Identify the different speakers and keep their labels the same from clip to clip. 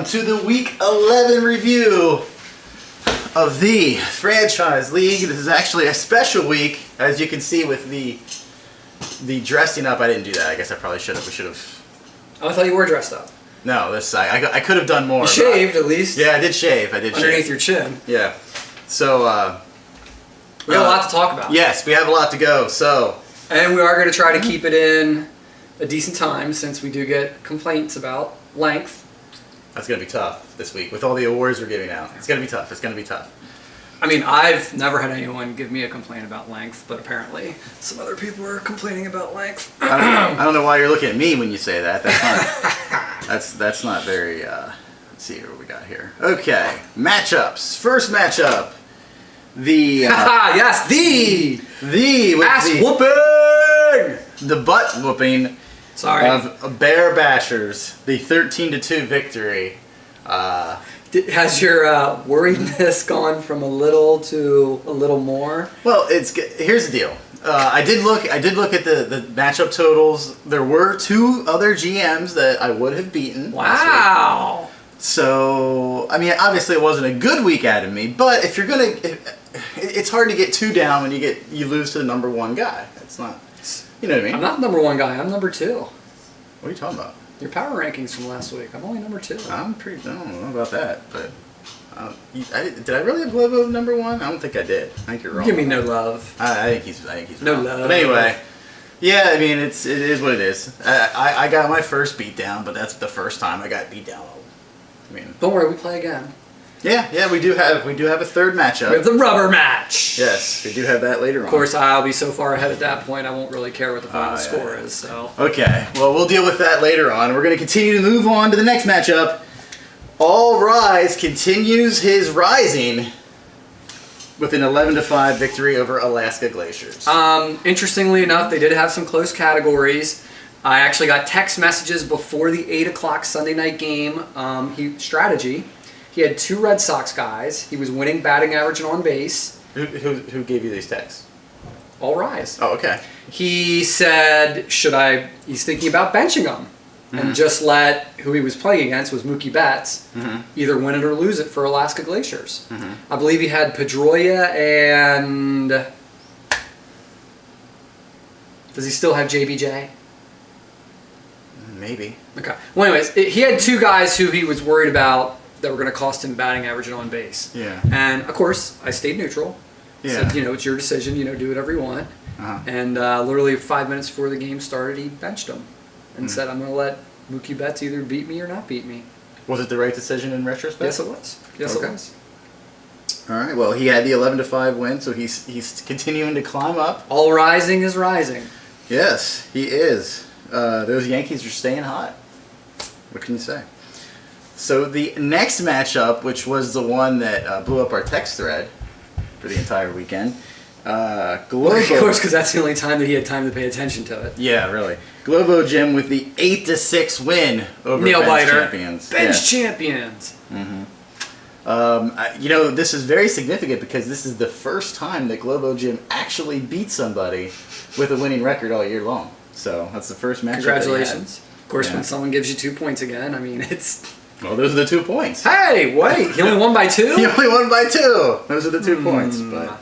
Speaker 1: welcome to the Week 11 review of the Franchise League. This is actually a special week, as you can see with the dressing up. I didn't do that. I guess I probably should have. We should have.
Speaker 2: Oh, I thought you were dressed up.
Speaker 1: No, this I could have done more.
Speaker 2: You shaved at least.
Speaker 1: Yeah, I did shave.
Speaker 2: Underneath your chin.
Speaker 1: Yeah. So
Speaker 2: we have a lot to talk about.
Speaker 1: Yes, we have a lot to go.
Speaker 2: And we are going to try to keep it in a decent time, since we do get complaints about length.
Speaker 1: That's gonna be tough this week with all the awards we're giving out. It's gonna be tough. It's gonna be tough.
Speaker 2: I mean, I've never had anyone give me a complaint about length, but apparently some other people are complaining about length.
Speaker 1: I don't know why you're looking at me when you say that. That's not. that's not very. Let's see what we got here. Okay, matchups. First matchup. The
Speaker 2: yes,
Speaker 1: with
Speaker 2: ass
Speaker 1: the,
Speaker 2: whooping.
Speaker 1: the butt whooping.
Speaker 2: Sorry.
Speaker 1: Of Bear Bashers, the 13-2 victory.
Speaker 2: Has your worriedness gone from a little to a little more?
Speaker 1: Well, here's the deal. I did look at the matchup totals. There were two other GMs that I would have beaten.
Speaker 2: Wow.
Speaker 1: So, I mean, obviously it wasn't a good week out of me, but if you're gonna, it's hard to get two down when you lose to the number one guy. It's not, you know what I mean?
Speaker 2: I'm not number one guy. I'm number two.
Speaker 1: What are you talking about?
Speaker 2: Your power rankings from last week. I'm only number two.
Speaker 1: I don't know about that, but did I really have Globo number one? I don't think I did. I think you're wrong.
Speaker 2: Give me no love.
Speaker 1: I think he's
Speaker 2: no
Speaker 1: wrong.
Speaker 2: love.
Speaker 1: But anyway, yeah, I mean it is what it is. I got my first beat down, but that's the first time I got beat down. I mean,
Speaker 2: don't worry, we play again.
Speaker 1: Yeah, we do have a third matchup.
Speaker 2: We have the rubber match.
Speaker 1: Yes, we do have that later on.
Speaker 2: Of course, I'll be so far ahead at that point, I won't really care what the final score is. So.
Speaker 1: Okay, well, we'll deal with that later on. We're going to continue to move on to the next matchup. All Rise continues his rising with an 11-5 victory over Alaska Glaciers.
Speaker 2: Interestingly enough, they did have some close categories. I actually got text messages before the 8 o'clock Sunday night game. Strategy. He had two Red Sox guys. He was winning batting average and on base.
Speaker 1: Who gave you these texts?
Speaker 2: All Rise.
Speaker 1: Oh, okay.
Speaker 2: He said, he's thinking about benching him. Mm-hmm. And just let who he was playing against was Mookie Betts either win it or lose it for Alaska Glaciers. Mm-hmm. I believe he had Pedroia and... Does he still have JBJ?
Speaker 1: Maybe.
Speaker 2: Okay. Well, anyways, he had two guys who he was worried about that were going to cost him batting average and on base.
Speaker 1: Yeah.
Speaker 2: And, of course, I stayed neutral.
Speaker 1: Yeah.
Speaker 2: Said, it's your decision. Do whatever you want.
Speaker 1: Uh-huh.
Speaker 2: And literally 5 minutes before the game started, he benched him and said, I'm going to let Mookie Betts either beat me or not beat me.
Speaker 1: Was it the right decision in retrospect?
Speaker 2: Yes, it was. Yes,
Speaker 1: okay.
Speaker 2: it was.
Speaker 1: All right. Well, he had the 11-5 win, so he's continuing to climb up.
Speaker 2: All rising is rising.
Speaker 1: Yes, he is. Those Yankees are staying hot. What can you say? So the next matchup, which was the one that blew up our text thread for the entire weekend, Globo.
Speaker 2: Of course, because that's the only time that he had time to pay attention to it.
Speaker 1: Yeah, really. Globo Jim with the 8-6 win over
Speaker 2: Nail
Speaker 1: Bench
Speaker 2: biter.
Speaker 1: Champions.
Speaker 2: Bench champions.
Speaker 1: Mm-hmm. This is very significant because this is the first time that Globo Jim actually beat somebody with a winning record all year long. So that's the first matchup.
Speaker 2: Congratulations. Of course, when someone gives you 2 points again, I mean, it's...
Speaker 1: Well, those are the 2 points.
Speaker 2: Hey, wait, he only won by 2?
Speaker 1: He only won by 2. Those are the 2 points. But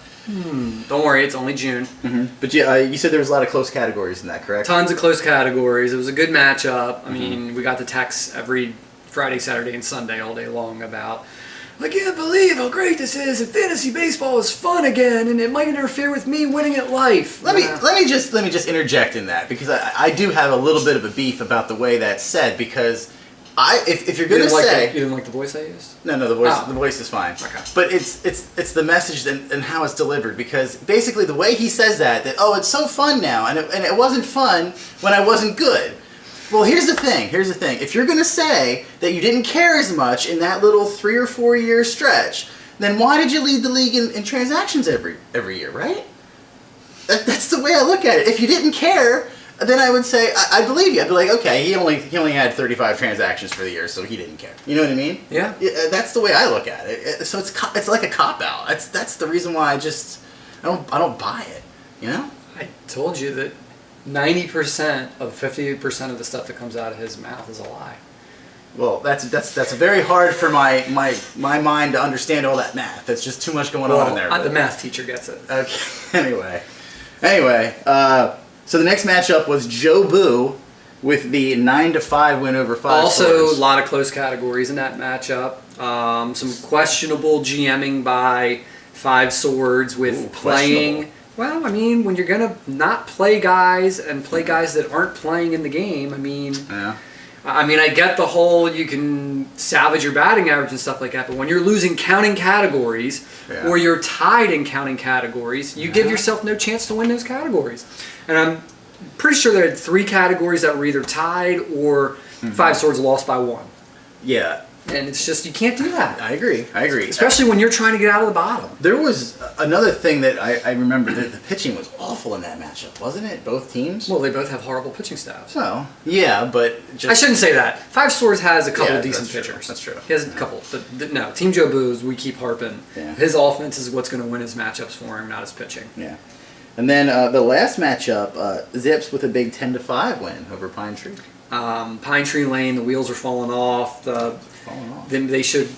Speaker 2: don't worry, it's only June.
Speaker 1: Mm-hmm. But yeah, you said there was a lot of close categories in that, correct?
Speaker 2: Tons of close categories. It was a good matchup. I mean, we got the texts every Friday, Saturday, and Sunday all day long about, I can't believe how great this is, and fantasy baseball is fun again, and it might interfere with me winning at life.
Speaker 1: Let me just interject in that, because I do have a little bit of a beef about the way that's said, because if you're gonna say
Speaker 2: you didn't like the voice I used?
Speaker 1: No, the voice is fine.
Speaker 2: Okay.
Speaker 1: But it's the message and how it's delivered, because basically the way he says that it's so fun now, and it wasn't fun when I wasn't good. Well, here's the thing. If you're gonna say that you didn't care as much in that little 3 or 4 year stretch, then why did you lead the league in transactions every year, right? That's the way I look at it. If you didn't care, then I would say I believe you. I'd be like, okay, he only had 35 transactions for the year, so he didn't care. You know what I mean?
Speaker 2: Yeah.
Speaker 1: That's the way I look at it. So it's like a cop out. That's the reason why I don't buy it. You know?
Speaker 2: I told you that 90% of 50% of the stuff that comes out of his mouth is a lie.
Speaker 1: Well, that's very hard for my mind to understand all that math. That's just too much going on in there.
Speaker 2: The math teacher gets it.
Speaker 1: Okay. Anyway, so the next matchup was Joe Boo with the 9-5 win over Five
Speaker 2: Also,
Speaker 1: Swords.
Speaker 2: a lot of close categories in that matchup. Some questionable GMing by Five Swords with
Speaker 1: Ooh,
Speaker 2: playing. Well, I mean, when you're gonna not play guys and play guys that aren't playing in the game,
Speaker 1: Yeah.
Speaker 2: I get the whole you can salvage your batting average and stuff like that, but when you're losing counting categories or you're tied in counting categories, you give yourself no chance to win those categories. And I'm pretty sure there had 3 categories that were either tied or Five Swords lost by 1.
Speaker 1: Yeah.
Speaker 2: And it's just, you can't do that.
Speaker 1: I agree.
Speaker 2: Especially when you're trying to get out of the bottom.
Speaker 1: There was another thing that I remember that the pitching was awful in that matchup, wasn't it? Both teams?
Speaker 2: Well, they both have horrible pitching staffs.
Speaker 1: So, yeah, but just...
Speaker 2: I shouldn't say that. Five Swords has a couple
Speaker 1: Yeah,
Speaker 2: decent
Speaker 1: that's true.
Speaker 2: pitchers.
Speaker 1: That's true.
Speaker 2: He has a couple. But no, Team Joe Boo's, we keep harping.
Speaker 1: Yeah.
Speaker 2: His offense is what's going to win his matchups for him, not his pitching.
Speaker 1: Yeah. And then the last matchup, Zips with a big 10-5 win over Pine Tree.
Speaker 2: Pine Tree Lane, the wheels are falling off.
Speaker 1: Falling off.
Speaker 2: Then they should.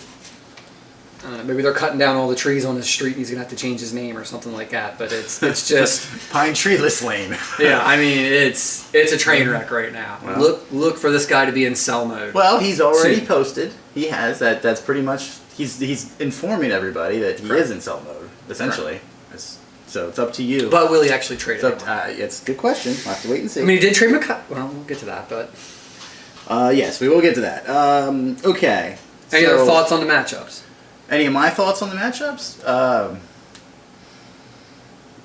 Speaker 2: I don't know, maybe they're cutting down all the trees on his street and he's gonna have to change his name or something like that. But it's just
Speaker 1: Pine Treeless Lane.
Speaker 2: yeah. I mean it's a train wreck right now.
Speaker 1: Well.
Speaker 2: Look for this guy to be in sell mode.
Speaker 1: Well, he's already
Speaker 2: Soon.
Speaker 1: posted. He has that. That's pretty much. He's informing everybody that he is in sell mode. Essentially. So it's up to you.
Speaker 2: But will he actually trade
Speaker 1: It's,
Speaker 2: it?
Speaker 1: it's a good question. We'll have to wait and see.
Speaker 2: I mean, he did trade McCutcheon. Well, we'll get to that. But
Speaker 1: Yes, we will get to that. Okay.
Speaker 2: any other thoughts on the matchups?
Speaker 1: Any of my thoughts on the matchups?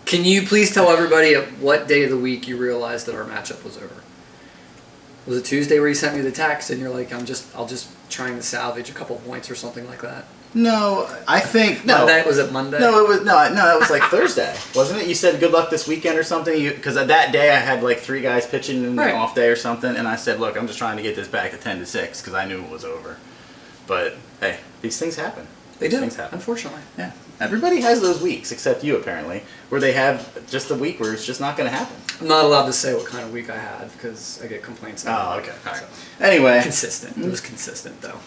Speaker 2: Can you please tell everybody at what day of the week you realized that our matchup was over? Was it Tuesday where you sent me the text and you're like, I'll just trying to salvage a couple points or something like that?
Speaker 1: No, I think no.
Speaker 2: Monday? Was it Monday?
Speaker 1: No, it was no. It was like Thursday, wasn't it? You said good luck this weekend or something. Because that day I had like 3 guys pitching in the off day or something, and I said, look, I'm just trying to get this back to 10-6 because I knew it was over. But hey, these things happen.
Speaker 2: They do,
Speaker 1: Things happen.
Speaker 2: unfortunately.
Speaker 1: Yeah, everybody has those weeks except you apparently, where they have just a week where it's just not going to happen.
Speaker 2: I'm not allowed to say what kind of week I had because I get complaints.
Speaker 1: Oh, okay. All right.
Speaker 2: So,
Speaker 1: Anyway,
Speaker 2: consistent. It was consistent though.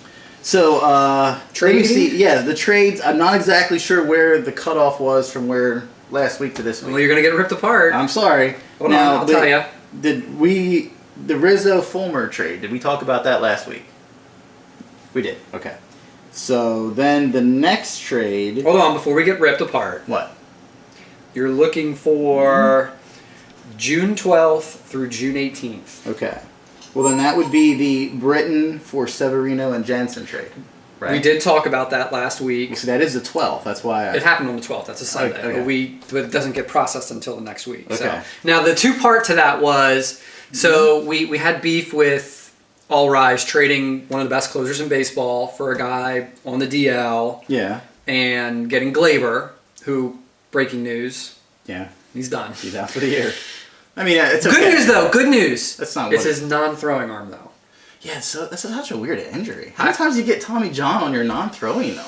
Speaker 1: so let me
Speaker 2: Trading?
Speaker 1: see. Yeah, the trades. I'm not exactly sure where the cutoff was from where last week to this week.
Speaker 2: Well, you're gonna get ripped apart.
Speaker 1: I'm sorry.
Speaker 2: Hold on, I'll tell ya.
Speaker 1: Did we the Rizzo Fulmer trade? Did we talk about that last week? We did. Okay. So then the next trade.
Speaker 2: Hold on, before we get ripped apart,
Speaker 1: What?
Speaker 2: you're looking for June 12th through June 18th.
Speaker 1: Okay. Well, then that would be the Britain for Severino and Jensen trade, right?
Speaker 2: We did talk about that last week.
Speaker 1: So that is the 12th. That's why.
Speaker 2: It happened on the 12th. That's a Sunday.
Speaker 1: Okay.
Speaker 2: But it doesn't get processed until the next week. So
Speaker 1: Okay.
Speaker 2: now the 2-part to that was we had beef with All Rise trading one of the best closers in baseball for a guy on the DL
Speaker 1: Yeah.
Speaker 2: and getting Glaber, who, breaking news,
Speaker 1: Yeah.
Speaker 2: he's done.
Speaker 1: He's out for the year. I mean, it's okay.
Speaker 2: Good news though. Good news.
Speaker 1: That's not
Speaker 2: It's
Speaker 1: what-
Speaker 2: his non-throwing arm though.
Speaker 1: Yeah, so that's such a weird injury. How many times do you get Tommy John on your non-throwing arm?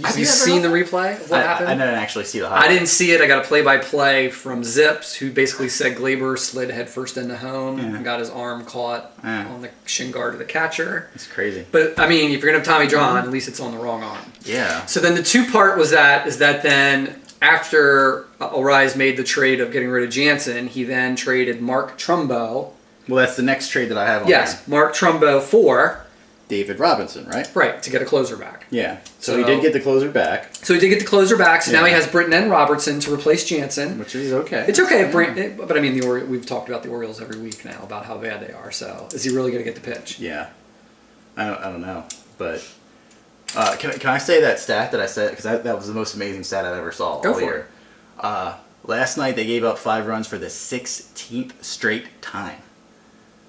Speaker 2: Have you seen the replay of what happened?
Speaker 1: I didn't actually see the highlight.
Speaker 2: I didn't see it. I got a play-by-play from Zips, who basically said Glaber slid headfirst into home and got his arm caught on the shin guard of the catcher.
Speaker 1: It's crazy.
Speaker 2: But I mean, if you're gonna have Tommy John, at least it's on the wrong arm.
Speaker 1: Yeah.
Speaker 2: So then the 2-part is that then after O'Reilly made the trade of getting rid of Jansen, he then traded Mark Trumbo.
Speaker 1: Well, that's the next trade that I have on
Speaker 2: Yes,
Speaker 1: there.
Speaker 2: Mark Trumbo for
Speaker 1: David Robinson, right?
Speaker 2: right to get a closer back.
Speaker 1: Yeah. So he did get the closer back,
Speaker 2: So he did get the closer back. So now he
Speaker 1: Yeah.
Speaker 2: has Britton and Robertson to replace Jansen.
Speaker 1: which is okay.
Speaker 2: It's okay if but I mean we've talked about the Orioles every week now about how bad they are. So is he really going to get the pitch?
Speaker 1: Yeah. I don't know, but can I say that stat that I said because that was the most amazing stat I ever saw
Speaker 2: Go
Speaker 1: all
Speaker 2: for
Speaker 1: year. Last night they gave up 5 runs for the 16th straight time.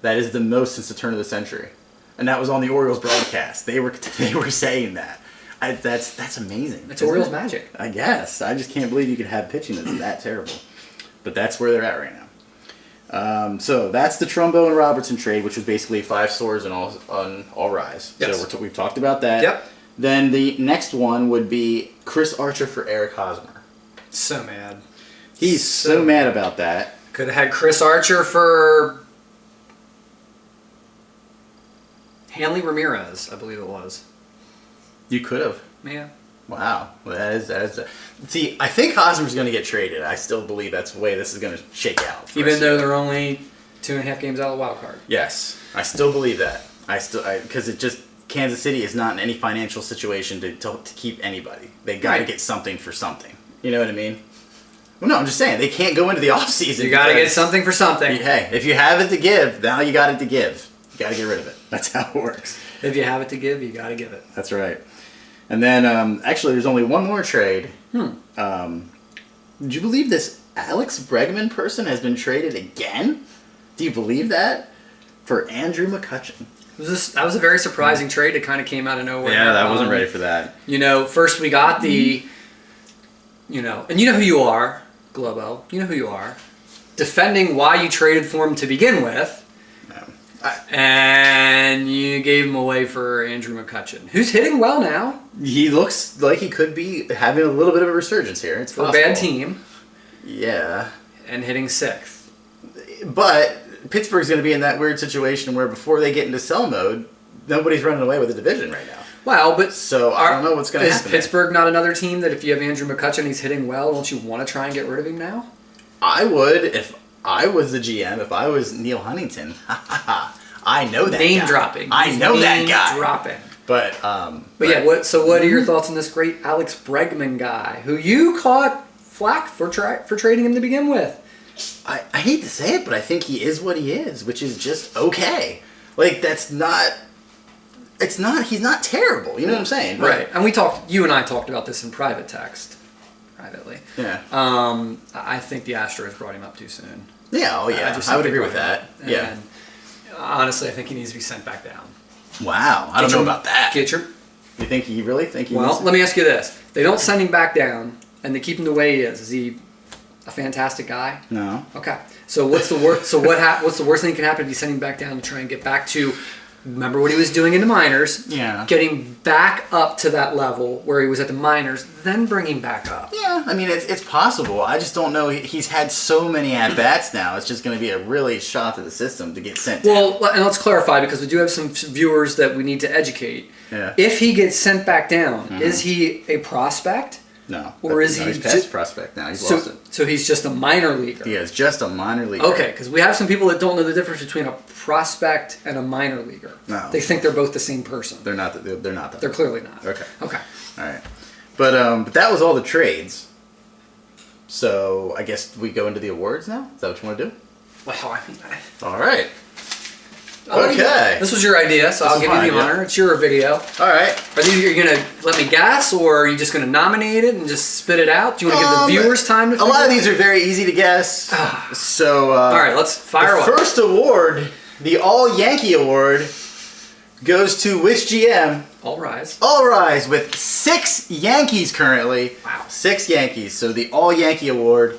Speaker 1: That is the most since the turn of the century, and that was on the Orioles broadcast. They were saying that. That's amazing.
Speaker 2: It's
Speaker 1: isn't
Speaker 2: Orioles
Speaker 1: it?
Speaker 2: magic.
Speaker 1: I guess. I just can't believe you could have pitching that's that terrible. But that's where they're at right now. So that's the Trumbo and Robertson trade, which was basically 5 Swords and all Rise.
Speaker 2: Yes.
Speaker 1: So we've talked about that.
Speaker 2: Yep.
Speaker 1: Then the next one would be Chris Archer for Eric Hosmer.
Speaker 2: So mad.
Speaker 1: He's so mad about that.
Speaker 2: Could have had Chris Archer for Hanley Ramirez, I believe it was.
Speaker 1: You could have.
Speaker 2: Yeah.
Speaker 1: Wow. Well, see, I think Hosmer's going to get traded. I still believe that's the way this is going to shake out.
Speaker 2: Even though they're only 2.5 games out of the wild card.
Speaker 1: Yes, I still believe that. Because it just Kansas City is not in any financial situation to keep anybody. They got to get something for something. You know what I mean? Well, no, I'm just saying they can't go into the offseason.
Speaker 2: You got to get something for something.
Speaker 1: Hey, if you have it to give, now you got it to give. You got to get rid of it. That's how it works.
Speaker 2: If you have it to give, you got to give it.
Speaker 1: That's right. And then, actually, there's only one more trade. Did you believe this Alex Bregman person has been traded again? Do you believe that? For Andrew McCutchen.
Speaker 2: That was a very surprising trade. It kind of came out of nowhere.
Speaker 1: Yeah, I wasn't ready for that.
Speaker 2: First we got the, and you know who you are, Globo. You know who you are. Defending why you traded for him to begin with. And you gave him away for Andrew McCutchen, who's hitting well now.
Speaker 1: He looks like he could be having a little bit of a resurgence here. It's
Speaker 2: for a bad team.
Speaker 1: Yeah.
Speaker 2: And hitting 6th.
Speaker 1: But Pittsburgh's going to be in that weird situation where before they get into sell mode, nobody's running away with the division right now.
Speaker 2: Well, but
Speaker 1: so I don't know what's going to happen.
Speaker 2: Is Pittsburgh not another team that if you have Andrew McCutchen, he's hitting well, don't you want to try and get rid of him now?
Speaker 1: I would if I was the GM, if I was Neil Huntington. I know that
Speaker 2: name
Speaker 1: guy.
Speaker 2: dropping.
Speaker 1: I know that guy.
Speaker 2: Dropping.
Speaker 1: But
Speaker 2: yeah. What are your thoughts on this great Alex Bregman guy who you caught flack for trading him to begin with?
Speaker 1: I hate to say it, but I think he is what he is, which is just okay. Like he's not terrible. You know what I'm saying? But,
Speaker 2: right. And you and I talked about this in private text. Privately.
Speaker 1: Yeah.
Speaker 2: I think the Astros brought him up too soon.
Speaker 1: Yeah, oh yeah. I would agree with that. Yeah.
Speaker 2: And honestly, I think he needs to be sent back down.
Speaker 1: Wow. I don't know about that.
Speaker 2: You
Speaker 1: really think he
Speaker 2: Well, let me ask you this. They don't send him back down and they keep him the way he is. Is he a fantastic guy?
Speaker 1: No.
Speaker 2: Okay. So what's the worst what's the worst thing that can happen if you send him back down to try and get back to remember what he was doing in the minors?
Speaker 1: Yeah.
Speaker 2: Getting back up to that level where he was at the minors, then bring him back up.
Speaker 1: Yeah, I mean it's possible. I just don't know. He's had so many at bats now. It's just going to be a really shot to the system to get sent down.
Speaker 2: Well, and let's clarify because we do have some viewers that we need to educate.
Speaker 1: Yeah.
Speaker 2: If he gets sent back down, is he a prospect?
Speaker 1: No.
Speaker 2: Or is
Speaker 1: he's past prospect now? He's lost it.
Speaker 2: So he's just a minor leaguer.
Speaker 1: He is just a minor leaguer.
Speaker 2: Okay, because we have some people that don't know the difference between a prospect and a minor leaguer.
Speaker 1: No.
Speaker 2: They think they're both the same person.
Speaker 1: They're not. They're not.
Speaker 2: They're clearly not.
Speaker 1: Okay.
Speaker 2: Okay.
Speaker 1: All right. But that was all the trades. So I guess we go into the awards now. Is that what you want to do?
Speaker 2: Well, I mean,
Speaker 1: all right.
Speaker 2: Oh,
Speaker 1: Okay.
Speaker 2: This was your idea, so I'll give you the honor. It's your video.
Speaker 1: All right.
Speaker 2: Are you going to let me guess, or are you just going to nominate it and just spit it out? Do you want to give the viewers time to
Speaker 1: A lot of these are very easy to guess. So.
Speaker 2: All right, let's fire away.
Speaker 1: The first award, the All Yankee Award, goes to which GM?
Speaker 2: All Rise.
Speaker 1: All Rise with 6 Yankees currently.
Speaker 2: Wow.
Speaker 1: 6 Yankees. So the All Yankee Award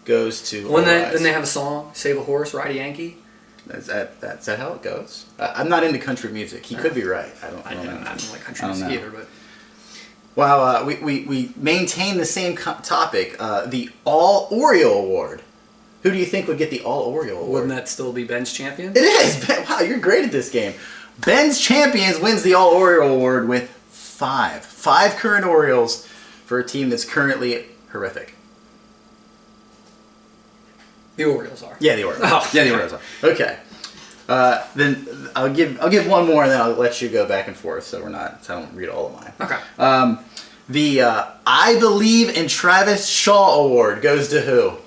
Speaker 1: goes to All Rise.
Speaker 2: Then they have a song, Save a Horse, Ride a Yankee.
Speaker 1: That's that how it goes? I'm not into country music. He could be right. I don't know.
Speaker 2: I don't like country music either, but.
Speaker 1: Well, we maintain the same topic. The All Oriole Award. Who do you think would get the All Oriole Award?
Speaker 2: Wouldn't that still be Ben's champion?
Speaker 1: It is. Wow, you're great at this game. Ben's Champions wins the All Oriole Award with 5. 5 current Orioles for a team that's currently horrific.
Speaker 2: The Orioles are.
Speaker 1: Yeah, the Orioles.
Speaker 2: Oh,
Speaker 1: yeah, the Orioles are. Okay. Then I'll give one more, and then I'll let you go back and forth, so I don't read all of mine.
Speaker 2: Okay.
Speaker 1: The I Believe in Travis Shaw Award goes to who?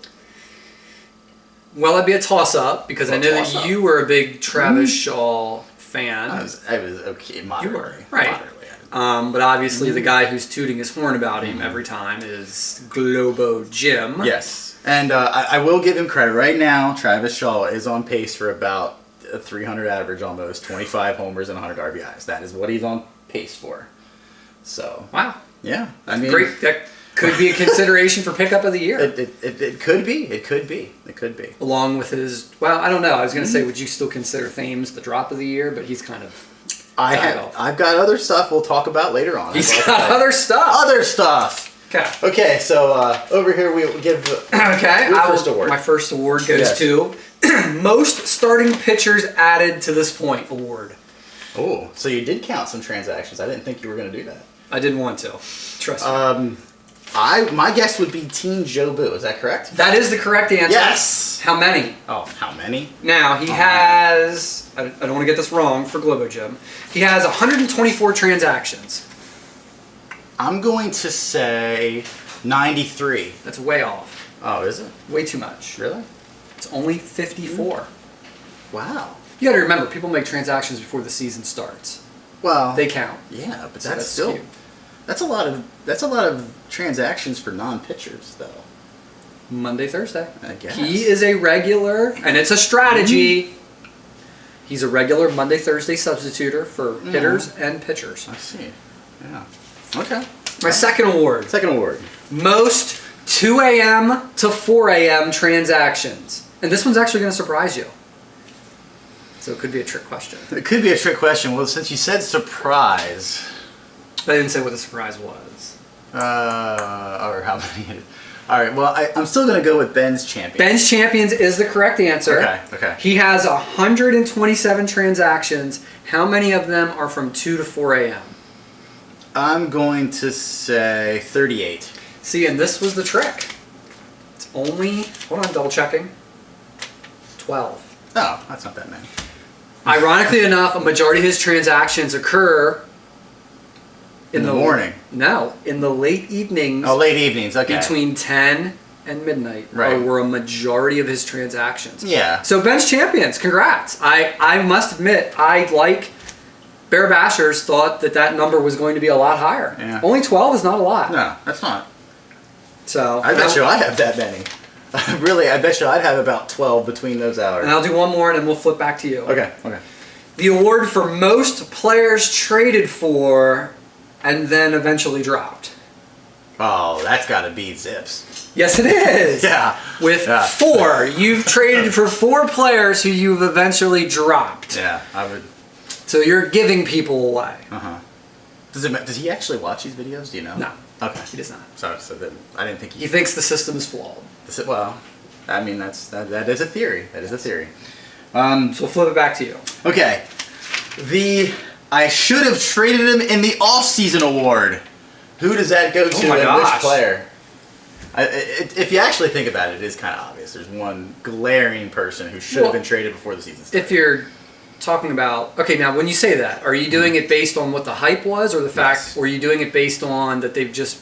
Speaker 2: Well, it'd be a toss-up because I know that you were a big Travis Shaw fan.
Speaker 1: I was okay, moderately.
Speaker 2: You were, right.
Speaker 1: Moderately.
Speaker 2: But obviously the guy who's tooting his horn about him every time is Globo Jim.
Speaker 1: Yes. And I will give him credit. Right now, Travis Shaw is on pace for about a 300 average almost, 25 homers and 100 RBIs. That is what he's on pace for. So.
Speaker 2: Wow.
Speaker 1: Yeah. I mean.
Speaker 2: Great. That could be a consideration for pickup of the year.
Speaker 1: It could be. It could be. It could be.
Speaker 2: Along with his, well, I don't know. I was going to say, would you still consider Thames the drop of the year? But he's kind of.
Speaker 1: I've got other stuff we'll talk about later on.
Speaker 2: He's got other stuff.
Speaker 1: Other stuff. Okay, so over here we'll give first award.
Speaker 2: My first award goes to Most Starting Pitchers Added to This Point award.
Speaker 1: Oh, so you did count some transactions. I didn't think you were going to do that.
Speaker 2: I didn't want to. Trust me.
Speaker 1: My guess would be Team Jobu. Is that correct?
Speaker 2: That is the correct answer.
Speaker 1: Yes.
Speaker 2: How many?
Speaker 1: Oh, how many?
Speaker 2: Now, he has, I don't want to get this wrong for Globo Gym, he has 124 transactions.
Speaker 1: I'm going to say 93.
Speaker 2: That's way off.
Speaker 1: Oh, is it?
Speaker 2: Way too much.
Speaker 1: Really?
Speaker 2: It's only 54.
Speaker 1: Wow.
Speaker 2: You got to remember, people make transactions before the season starts.
Speaker 1: Well,
Speaker 2: They count.
Speaker 1: yeah, but
Speaker 2: So
Speaker 1: that's still
Speaker 2: skewed.
Speaker 1: that's a lot of transactions for non-pitchers, though.
Speaker 2: Monday, Thursday.
Speaker 1: I guess.
Speaker 2: He is a regular, and it's a strategy. He's a regular Monday, Thursday substituter for hitters and pitchers.
Speaker 1: I see. Yeah. Okay.
Speaker 2: My second award.
Speaker 1: Second award.
Speaker 2: Most 2 a.m. to 4 a.m. transactions. And this one's actually going to surprise you. So it could be a trick question.
Speaker 1: It could be a trick question. Well, since you said surprise,
Speaker 2: I didn't say what the surprise was.
Speaker 1: or how many? All right. Well, I'm still going to go with Ben's champion.
Speaker 2: Ben's Champions is the correct answer.
Speaker 1: Okay.
Speaker 2: He has 127 transactions. How many of them are from 2 to 4 a.m.?
Speaker 1: I'm going to say 38.
Speaker 2: See, and this was the trick. It's only, hold on, double checking, 12.
Speaker 1: Oh, that's not that many.
Speaker 2: Ironically enough, a majority of his transactions occur
Speaker 1: In the morning.
Speaker 2: No, in the late evenings.
Speaker 1: Oh, late evenings. Okay.
Speaker 2: Between 10 and midnight
Speaker 1: Right.
Speaker 2: were a majority of his transactions.
Speaker 1: Yeah.
Speaker 2: So Ben's Champions, congrats. I must admit, I like Bear Bashers thought that number was going to be a lot higher.
Speaker 1: Yeah.
Speaker 2: Only 12 is not a lot.
Speaker 1: No, that's not.
Speaker 2: So
Speaker 1: I bet you I have that many. Really, I bet you I'd have about 12 between those hours.
Speaker 2: And I'll do one more and then we'll flip back to you.
Speaker 1: Okay.
Speaker 2: The award for most players traded for and then eventually dropped.
Speaker 1: Oh, that's got to be Zips.
Speaker 2: Yes, it is.
Speaker 1: Yeah.
Speaker 2: With 4. You've traded for 4 players who you've eventually dropped.
Speaker 1: Yeah, I would.
Speaker 2: So you're giving people away.
Speaker 1: Does he actually watch these videos? Do you know?
Speaker 2: No.
Speaker 1: Okay.
Speaker 2: He does not.
Speaker 1: So then I didn't think
Speaker 2: He thinks the system is flawed.
Speaker 1: Well, I mean that is a theory. That is a theory.
Speaker 2: So we'll flip it back to you.
Speaker 1: Okay. I should have traded him in the off-season award. Who does that go to,
Speaker 2: Oh my
Speaker 1: and
Speaker 2: gosh.
Speaker 1: which player? If you actually think about it, it is kind of obvious. There's one glaring person who should have been traded before the season started.
Speaker 2: If you're talking about, okay, now when you say that, are you doing it based on what the hype was, or the fact, or are you doing it based on that they've just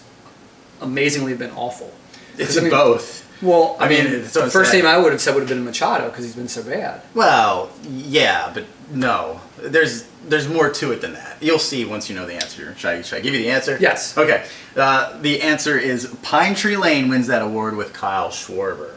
Speaker 2: amazingly been awful?
Speaker 1: It's
Speaker 2: I mean,
Speaker 1: both.
Speaker 2: Well,
Speaker 1: I mean, it's
Speaker 2: the first name I would have said would have been Machado because he's been so bad.
Speaker 1: Well, yeah, but no. There's more to it than that. You'll see once you know the answer. Should I give you the answer?
Speaker 2: Yes.
Speaker 1: Okay. The answer is Pine Tree Lane wins that award with Kyle Schwarber.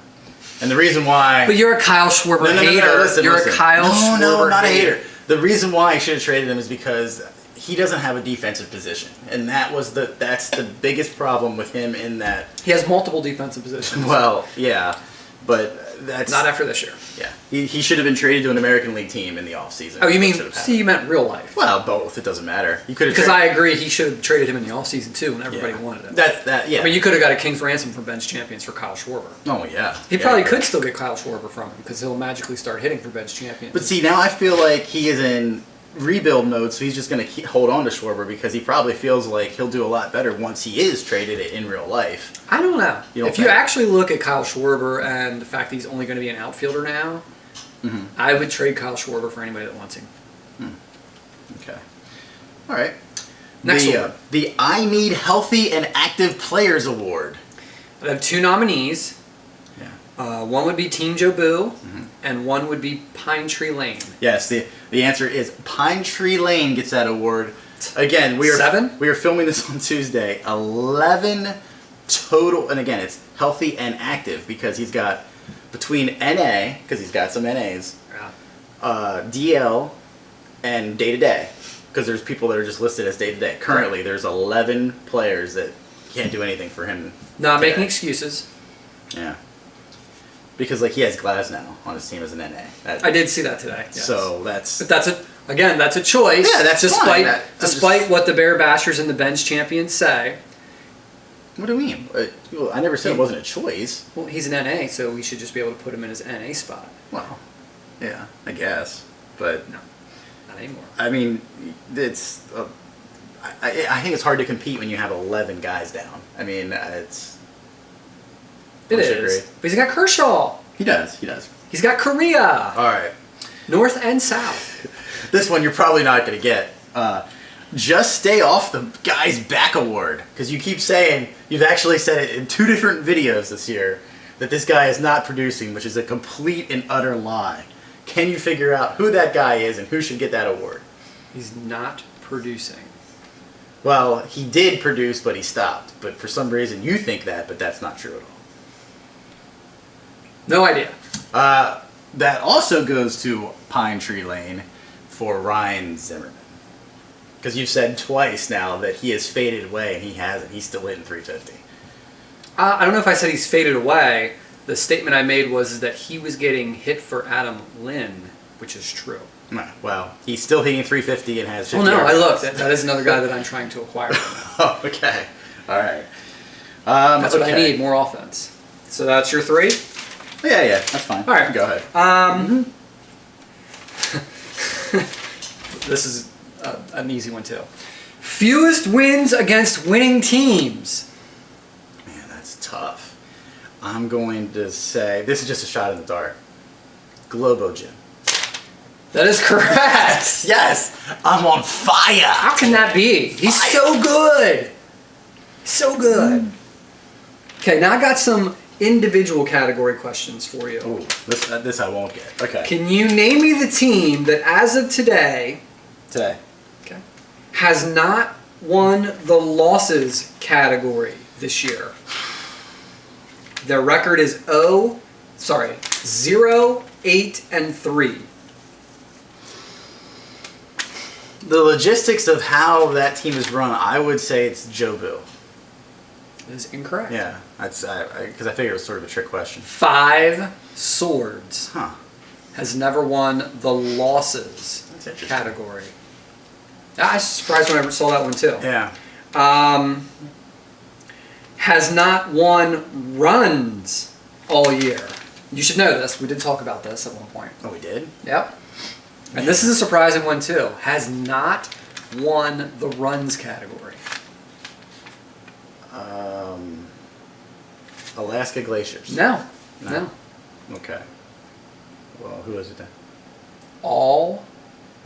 Speaker 1: And the reason why...
Speaker 2: But you're a Kyle Schwarber hater.
Speaker 1: Listen.
Speaker 2: A Kyle Schwarber
Speaker 1: No, I'm not a
Speaker 2: hater.
Speaker 1: hater. The reason why I should have traded him is because he doesn't have a defensive position. And that's the biggest problem with him in that...
Speaker 2: He has multiple defensive positions.
Speaker 1: Well, yeah. But that's...
Speaker 2: Not after this year.
Speaker 1: Yeah. He should have been traded to an American League team in the offseason.
Speaker 2: Oh, you mean,
Speaker 1: Should have
Speaker 2: see, you meant real life.
Speaker 1: Well, both. It doesn't matter. You could have
Speaker 2: Because I agree, he should have traded him in the offseason too, and everybody
Speaker 1: Yeah.
Speaker 2: wanted him.
Speaker 1: Yeah.
Speaker 2: I mean, you could have got a king's ransom for Ben's Champions for Kyle Schwarber.
Speaker 1: Oh, yeah.
Speaker 2: He
Speaker 1: Yeah,
Speaker 2: probably
Speaker 1: but-
Speaker 2: could still get Kyle Schwarber from him because he'll magically start hitting for Ben's Champions.
Speaker 1: But see, now I feel like he is in rebuild mode, so he's just going to hold on to Schwarber because he probably feels like he'll do a lot better once he is traded in real life.
Speaker 2: I don't know.
Speaker 1: You don't
Speaker 2: If you
Speaker 1: think?
Speaker 2: actually look at Kyle Schwarber and the fact that he's only going to be an outfielder now, I would trade Kyle Schwarber for anybody that wants him.
Speaker 1: Okay. All right.
Speaker 2: Next
Speaker 1: the,
Speaker 2: award.
Speaker 1: the I Need Healthy and Active Players Award.
Speaker 2: I have 2 nominees.
Speaker 1: Yeah.
Speaker 2: One would be Team Jobu, and one would be Pine Tree Lane.
Speaker 1: Yes, the answer is Pine Tree Lane gets that award. Again, we are
Speaker 2: 7?
Speaker 1: We are filming this on Tuesday. 11 total, and again, it's healthy and active because he's got between NA, because he's got some NAs,
Speaker 2: Yeah.
Speaker 1: DL, and day to day. Because there's people that are just listed as day to day. Currently, there's 11 players that can't do anything for him.
Speaker 2: Not
Speaker 1: today.
Speaker 2: making excuses.
Speaker 1: Yeah. Because like he has Glasnow on his team as an NA.
Speaker 2: I did see that today. Yes.
Speaker 1: So that's
Speaker 2: But that's a choice.
Speaker 1: Yeah, that's
Speaker 2: despite
Speaker 1: fine.
Speaker 2: despite what the Bear Bashers and the Bench Champions say.
Speaker 1: what do you mean? Well, I never said it wasn't a choice.
Speaker 2: Well, he's an NA, so we should just be able to put him in his NA spot.
Speaker 1: Well, yeah, I guess, but
Speaker 2: No, not anymore.
Speaker 1: I mean, it's. I think it's hard to compete when you have 11 guys down. I mean, it's.
Speaker 2: It
Speaker 1: I
Speaker 2: is.
Speaker 1: agree.
Speaker 2: But he's got Kershaw.
Speaker 1: He does. He does.
Speaker 2: He's got Korea.
Speaker 1: All right.
Speaker 2: North and South.
Speaker 1: This one you're probably not going to get. Just stay off the guy's back award. Because you keep saying, you've actually said it in 2 different videos this year, that this guy is not producing, which is a complete and utter lie. Can you figure out who that guy is and who should get that award?
Speaker 2: He's not producing.
Speaker 1: Well, he did produce, but he stopped. But for some reason you think that, but that's not true at all.
Speaker 2: No idea.
Speaker 1: That also goes to Pine Tree Lane for Ryan Zimmerman. Because you've said twice now that he has faded away, and he hasn't. He's still hitting 350.
Speaker 2: I don't know if I said he's faded away. The statement I made was that he was getting hit for Adam Lynn, which is true.
Speaker 1: Well, he's still hitting 350 and has 50
Speaker 2: Well, no, I
Speaker 1: RBIs.
Speaker 2: looked. That is another guy that I'm trying to acquire.
Speaker 1: Oh, okay. All right.
Speaker 2: That's what I
Speaker 1: okay.
Speaker 2: need, more offense. So that's your 3?
Speaker 1: Yeah, that's fine.
Speaker 2: All right.
Speaker 1: Go ahead.
Speaker 2: This is an easy one, too. Fewest wins against winning teams.
Speaker 1: Man, that's tough. I'm going to say, this is just a shot in the dark. Globo Gym.
Speaker 2: That is correct.
Speaker 1: Yes! I'm on fire!
Speaker 2: How can that be? He's so good. So good. Okay, now I got some individual category questions for you.
Speaker 1: Ooh, this I won't get. Okay.
Speaker 2: Can you name me the team that, as of today,
Speaker 1: Today.
Speaker 2: okay, has not won the losses category this year? Their record is 0, 8, and 3.
Speaker 1: The logistics of how that team is run, I would say it's Jobu.
Speaker 2: That is incorrect.
Speaker 1: Yeah, that's because I figured it was sort of a trick question.
Speaker 2: 5 Swords
Speaker 1: Huh.
Speaker 2: has never won the losses
Speaker 1: That's interesting.
Speaker 2: category. I was surprised when I saw that one too.
Speaker 1: Yeah.
Speaker 2: Has not won runs all year. You should know this. We did talk about this at one point.
Speaker 1: Oh, we did?
Speaker 2: Yep. And this is a surprising one too. Has not won the runs category.
Speaker 1: Alaska Glaciers.
Speaker 2: No.
Speaker 1: No.
Speaker 2: No.
Speaker 1: Okay. Well, who is it then?
Speaker 2: All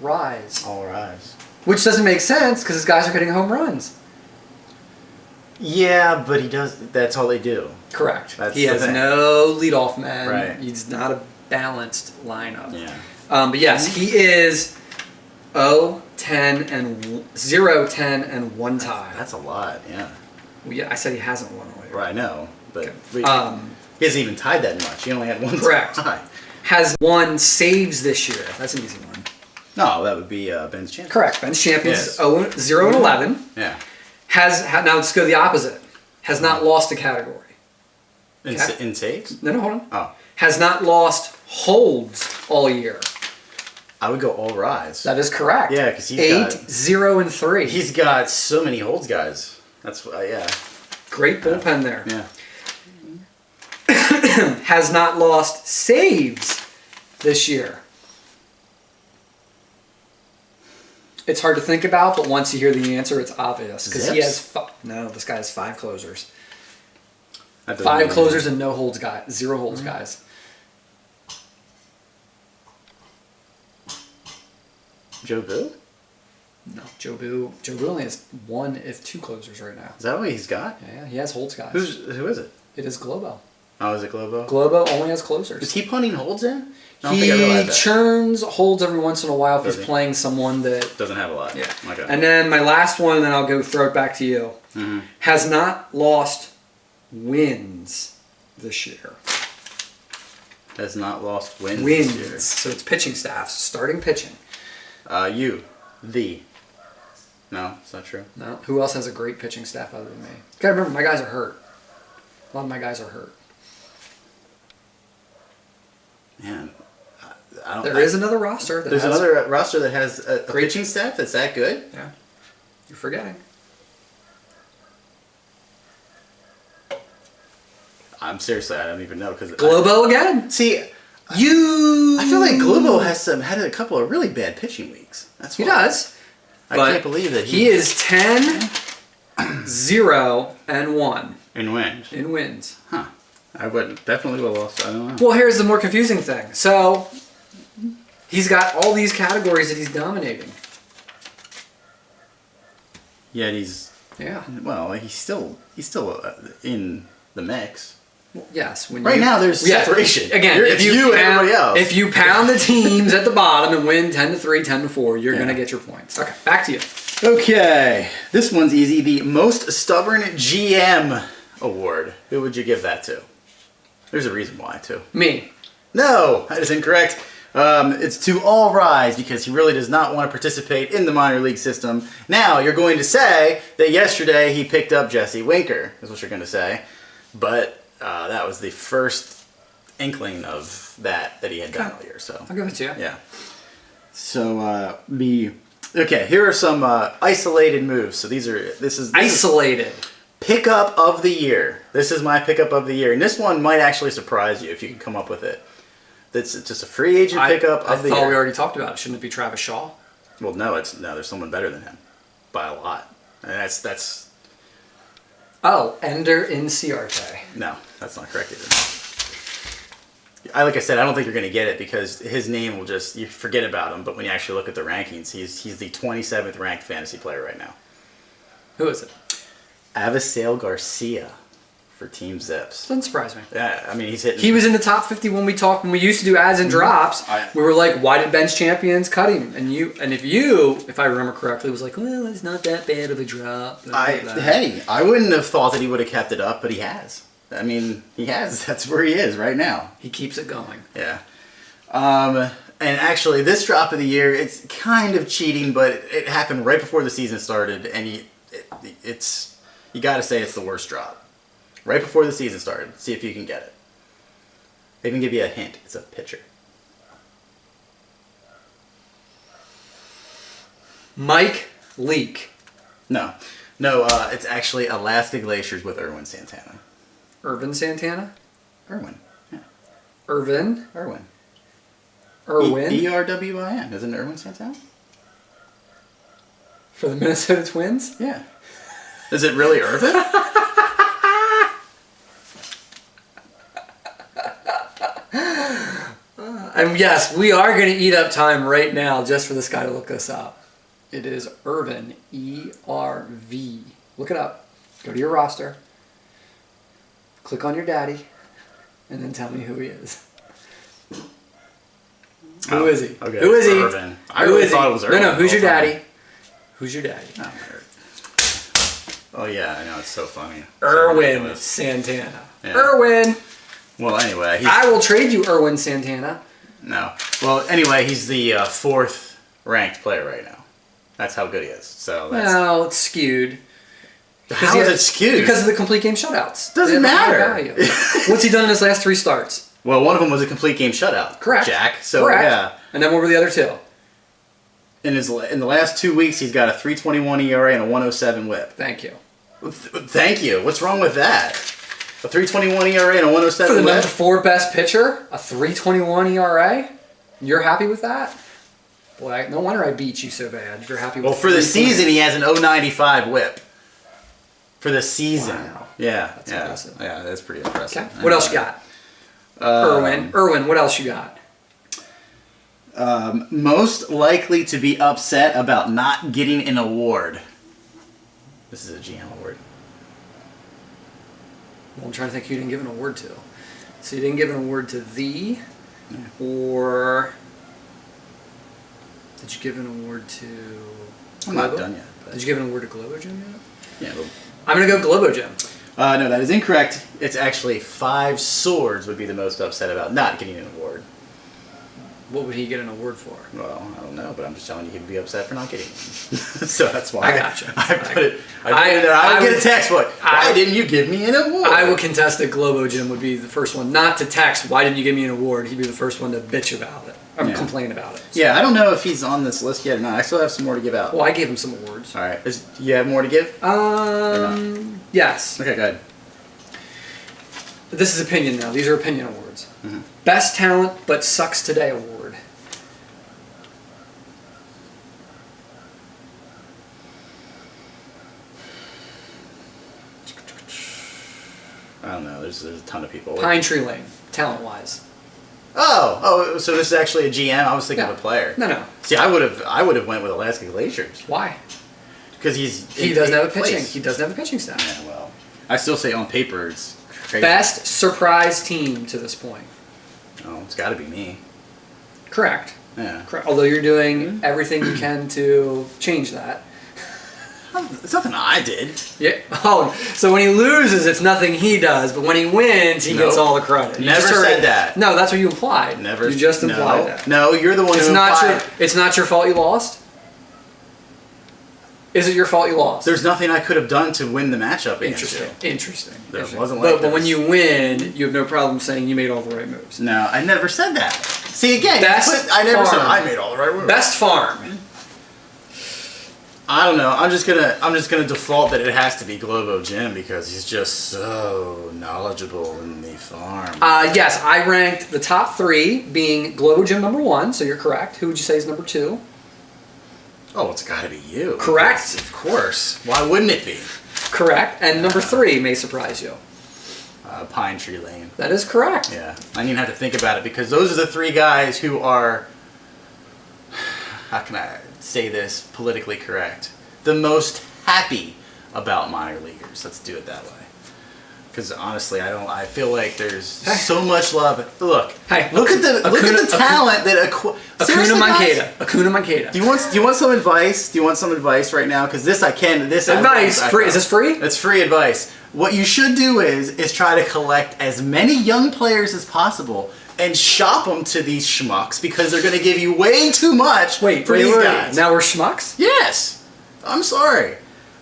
Speaker 2: Rise.
Speaker 1: All Rise.
Speaker 2: Which doesn't make sense because his guys are hitting home runs.
Speaker 1: Yeah, but he does. That's all they do.
Speaker 2: Correct.
Speaker 1: That's
Speaker 2: He
Speaker 1: the
Speaker 2: has
Speaker 1: thing.
Speaker 2: no leadoff man.
Speaker 1: Right.
Speaker 2: He's not a balanced lineup.
Speaker 1: Yeah.
Speaker 2: But yes, he is 0, 10, and 0, 10, and 1 tie.
Speaker 1: That's a lot. Yeah.
Speaker 2: Well, yeah, I said he hasn't won all year.
Speaker 1: Right. I know, but
Speaker 2: Okay.
Speaker 1: he hasn't even tied that much. He only had one
Speaker 2: Correct.
Speaker 1: tie.
Speaker 2: Has won saves this year. That's an easy one.
Speaker 1: No, that would be Ben's champion.
Speaker 2: Correct. Ben's champions
Speaker 1: Yes.
Speaker 2: 0 and 11.
Speaker 1: Yeah.
Speaker 2: Now let's go the opposite. Has not lost a category. Okay.
Speaker 1: In saves?
Speaker 2: No, hold on.
Speaker 1: Oh,
Speaker 2: Has not lost holds all year.
Speaker 1: I would go All Rise.
Speaker 2: That is correct.
Speaker 1: Yeah, 'cause he's
Speaker 2: 8,
Speaker 1: got-
Speaker 2: 0, and 3.
Speaker 1: He's got so many holds, guys. That's yeah.
Speaker 2: Great bullpen there.
Speaker 1: Yeah.
Speaker 2: Has not lost saves this year. It's hard to think about, but once you hear the answer, it's obvious. Because he has no, this guy has 5 closers.
Speaker 1: That doesn't
Speaker 2: 5
Speaker 1: mean
Speaker 2: closers and no holds guy, 0 holds guys.
Speaker 1: Joe Boo?
Speaker 2: No, Joe Boo only has 1 if 2 closers right now.
Speaker 1: Is that what he's got?
Speaker 2: Yeah, he has holds guys.
Speaker 1: Who is it?
Speaker 2: It is Globo.
Speaker 1: Oh, is it Globo?
Speaker 2: Globo only has closers.
Speaker 1: Is he punting holds in? I don't think I
Speaker 2: He
Speaker 1: realized that.
Speaker 2: churns holds every once in a while if
Speaker 1: Does
Speaker 2: he's
Speaker 1: he?
Speaker 2: playing someone that.
Speaker 1: Doesn't have a lot.
Speaker 2: Yeah.
Speaker 1: Okay.
Speaker 2: And then my last one, and then I'll go throw it back to you.
Speaker 1: Mm-hmm.
Speaker 2: Has not lost wins this year.
Speaker 1: Has not lost wins this year.
Speaker 2: Wins. So it's pitching staffs, starting pitching.
Speaker 1: No, it's not true.
Speaker 2: No. Who else has a great pitching staff other than me? You gotta remember, my guys are hurt. A lot of my guys are hurt.
Speaker 1: Man, I don't.
Speaker 2: There is another roster.
Speaker 1: There's
Speaker 2: has,
Speaker 1: another roster that has a
Speaker 2: Great-
Speaker 1: pitching staff that's that good.
Speaker 2: Yeah. You're forgetting.
Speaker 1: I'm seriously, I don't even know because
Speaker 2: Globo again.
Speaker 1: See, I feel like Globo had a couple of really bad pitching weeks. That's
Speaker 2: He
Speaker 1: why.
Speaker 2: does.
Speaker 1: I
Speaker 2: But
Speaker 1: can't believe that
Speaker 2: he is 10, 0, and 1
Speaker 1: in wins.
Speaker 2: in wins.
Speaker 1: Huh. I would definitely would have lost. I don't know.
Speaker 2: Well, here's the more confusing thing. So, he's got all these categories that he's dominating.
Speaker 1: Yet he's
Speaker 2: Yeah.
Speaker 1: he's still in the mix.
Speaker 2: Well, yes. When
Speaker 1: Right now, there's
Speaker 2: Yeah.
Speaker 1: separation.
Speaker 2: Again,
Speaker 1: It's you and everybody else.
Speaker 2: If you pound the teams at the bottom and win 10-3, 10-4, you're
Speaker 1: Yeah.
Speaker 2: gonna get your points. Okay, back to you.
Speaker 1: Okay, this one's easy. The most stubborn GM award. Who would you give that to? There's a reason why too.
Speaker 2: Me.
Speaker 1: No, that is incorrect. It's to All Rise because he really does not want to participate in the minor league system. Now, you're going to say that yesterday he picked up Jesse Winker, is what you're going to say. But that was the first inkling of that he had done all year. So
Speaker 2: I'll give it to you.
Speaker 1: yeah. So okay. Here are some isolated moves. So this is
Speaker 2: Isolated.
Speaker 1: pickup of the year. This is my pickup of the year, and this one might actually surprise you if you can come up with it. That's just a free agent pickup
Speaker 2: I
Speaker 1: of the
Speaker 2: thought
Speaker 1: year.
Speaker 2: we already talked about it. Shouldn't it be Travis Shaw?
Speaker 1: Well, no, there's someone better than him by a lot, and that's
Speaker 2: Oh, Ender Inciarte.
Speaker 1: no, that's not correct either. Like I said, I don't think you're going to get it because his name will you forget about him. But when you actually look at the rankings, he's the 27th ranked fantasy player right now.
Speaker 2: Who is it?
Speaker 1: Avisail Garcia for Team Zips.
Speaker 2: Doesn't surprise me.
Speaker 1: Yeah, I mean he's hitting.
Speaker 2: He was in the top 50 when we used to do ads and drops. We were like, why did bench champions cut him? And if I remember correctly, was like, well, it's not that bad of a drop. Blah, blah, blah.
Speaker 1: Hey, I wouldn't have thought that he would have kept it up, but he has. I mean, he has. That's where he is right now.
Speaker 2: He keeps it going.
Speaker 1: Yeah. And actually, this drop of the year, it's kind of cheating, but it happened right before the season started, and you got to say it's the worst drop. Right before the season started. See if you can get it. They can give you a hint. It's a pitcher.
Speaker 2: Mike Leake.
Speaker 1: No, it's actually Alaska Glaciers with Erwin Santana.
Speaker 2: Irvin Santana?
Speaker 1: Erwin. Yeah.
Speaker 2: Irvin?
Speaker 1: Erwin.
Speaker 2: Irwin?
Speaker 1: ERWIN. Isn't it Erwin Santana?
Speaker 2: For the Minnesota Twins?
Speaker 1: Yeah. Is it really Irvin?
Speaker 2: And yes, we are going to eat up time right now just for this guy to look this up. It is Irvin, E-R-V. Look it up. Go to your roster. Click on your daddy. And then tell me who he is. Who is he?
Speaker 1: Okay,
Speaker 2: Who is he?
Speaker 1: Irvin. I really thought it was Irvin.
Speaker 2: No, who's your
Speaker 1: the whole time.
Speaker 2: daddy? Who's your daddy?
Speaker 1: Oh yeah, I know, it's so funny.
Speaker 2: Erwin Santana.
Speaker 1: Yeah.
Speaker 2: Erwin!
Speaker 1: Well, anyway,
Speaker 2: I will trade you Erwin Santana.
Speaker 1: No. Well, anyway, he's the fourth ranked player right now. That's how good he is. So that's...
Speaker 2: Well, it's skewed.
Speaker 1: How is it skewed?
Speaker 2: Because of the complete game shutouts.
Speaker 1: Doesn't
Speaker 2: They have a high
Speaker 1: matter.
Speaker 2: value. What's he done in his last 3 starts?
Speaker 1: Well, one of them was a complete game shutout.
Speaker 2: Correct.
Speaker 1: Jack. So
Speaker 2: Correct.
Speaker 1: yeah.
Speaker 2: And then what were the other 2?
Speaker 1: In the last 2 weeks, he's got a 3.21 ERA and a 107 WHIP.
Speaker 2: Thank you.
Speaker 1: Thank you. What's wrong with that? A 3.21 ERA and a 107
Speaker 2: For the
Speaker 1: WHIP.
Speaker 2: number 4 best pitcher, a 3.21 ERA. You're happy with that? Boy, no wonder I beat you so bad. You're happy with
Speaker 1: Well, for the
Speaker 2: 3.21.
Speaker 1: season, he has an 0.95 WHIP. For the season.
Speaker 2: Wow.
Speaker 1: Yeah.
Speaker 2: That's
Speaker 1: yeah.
Speaker 2: impressive.
Speaker 1: Yeah, that's pretty impressive.
Speaker 2: Okay. What else you got? Erwin, what else you got?
Speaker 1: Most likely to be upset about not getting an award. This is a GM award.
Speaker 2: Well, I'm trying to think who you didn't give an award to. So you didn't give an award to or did you give an award to
Speaker 1: I'm not
Speaker 2: Globo?
Speaker 1: done yet. But
Speaker 2: Did you give an award to Globo Gym yet?
Speaker 1: yeah, but,
Speaker 2: I'm going to go Globo Gym.
Speaker 1: no, that is incorrect. It's actually 5 Swords would be the most upset about not getting an award.
Speaker 2: What would he get an award for?
Speaker 1: Well, I don't know, but I'm just telling you he'd be upset for not getting one. So that's why
Speaker 2: I gotcha.
Speaker 1: I put it there. I would get a text. Why didn't you give me an award?
Speaker 2: I would contest that Globo Gym would be the first one not to text, why didn't you give me an award? He'd be the first one to bitch about it. Or
Speaker 1: Yeah.
Speaker 2: complain about it.
Speaker 1: Yeah, I don't know if he's on this list yet or not. I still have some more to give out.
Speaker 2: Well, I gave him some awards.
Speaker 1: All right. You have more to give?
Speaker 2: Yes.
Speaker 1: Okay, good.
Speaker 2: This is opinion now. These are opinion awards.
Speaker 1: Mm-hmm.
Speaker 2: Best talent but sucks today award.
Speaker 1: I don't know. There's a ton of people.
Speaker 2: Pine Tree Lane, talent wise.
Speaker 1: Oh, so this is actually a GM. I was thinking of a player.
Speaker 2: No.
Speaker 1: See, I would have went with Alaska Glaciers
Speaker 2: Why?
Speaker 1: because
Speaker 2: He doesn't have a pitching.
Speaker 1: place.
Speaker 2: He doesn't have a pitching staff.
Speaker 1: Yeah, well, I still say on paper it's crazy.
Speaker 2: Best surprise team to this point.
Speaker 1: Oh, it's got to be me.
Speaker 2: Correct.
Speaker 1: Yeah.
Speaker 2: Correct. Although you're doing everything you can to change that.
Speaker 1: It's nothing I did.
Speaker 2: Yeah. Oh, so when he loses, it's nothing he does, but when he wins, he gets
Speaker 1: Nope.
Speaker 2: all the credit. You
Speaker 1: Never
Speaker 2: just heard
Speaker 1: said
Speaker 2: it.
Speaker 1: that.
Speaker 2: No, that's what you implied.
Speaker 1: Never.
Speaker 2: You just implied
Speaker 1: no,
Speaker 2: that.
Speaker 1: No, you're the one
Speaker 2: It's
Speaker 1: who
Speaker 2: not
Speaker 1: implied.
Speaker 2: your. It's not your fault you lost. Is it your fault you lost?
Speaker 1: There's nothing I could have done to win the matchup against
Speaker 2: Interesting.
Speaker 1: you.
Speaker 2: Interesting.
Speaker 1: There
Speaker 2: Interesting.
Speaker 1: wasn't like
Speaker 2: but when
Speaker 1: this.
Speaker 2: you win, you have no problem saying you made all the right moves.
Speaker 1: No, I never said that. See again,
Speaker 2: Best
Speaker 1: I never said
Speaker 2: farm.
Speaker 1: I made all the right moves.
Speaker 2: Best farm.
Speaker 1: I don't know. I'm just gonna default that it has to be Globo Jim because he's just so knowledgeable in the farm.
Speaker 2: Yes, I ranked the top 3 being Globo Gym number 1, so you're correct. Who would you say is number 2?
Speaker 1: Oh, it's got to be you.
Speaker 2: Correct.
Speaker 1: Because, of course. Why wouldn't it be?
Speaker 2: Correct. And number 3 may surprise you.
Speaker 1: Pine Tree Lane.
Speaker 2: That is correct.
Speaker 1: Yeah, I didn't even have to think about it because those are the 3 guys who are, how can I say this politically correct, the most happy about minor leaguers. Let's do it that way. Because honestly, I feel like there's so much love. Look,
Speaker 2: Hey,
Speaker 1: look at the talent that
Speaker 2: Acuna
Speaker 1: guys,
Speaker 2: Mankata.
Speaker 1: Do you want some advice? Do you want some advice right now? Because this
Speaker 2: Advice. Free. Is this free?
Speaker 1: It's free advice. What you should do is try to collect as many young players as possible and shop them to these schmucks because they're going to give you way too much for these guys.
Speaker 2: Now we're schmucks?
Speaker 1: Yes. I'm sorry.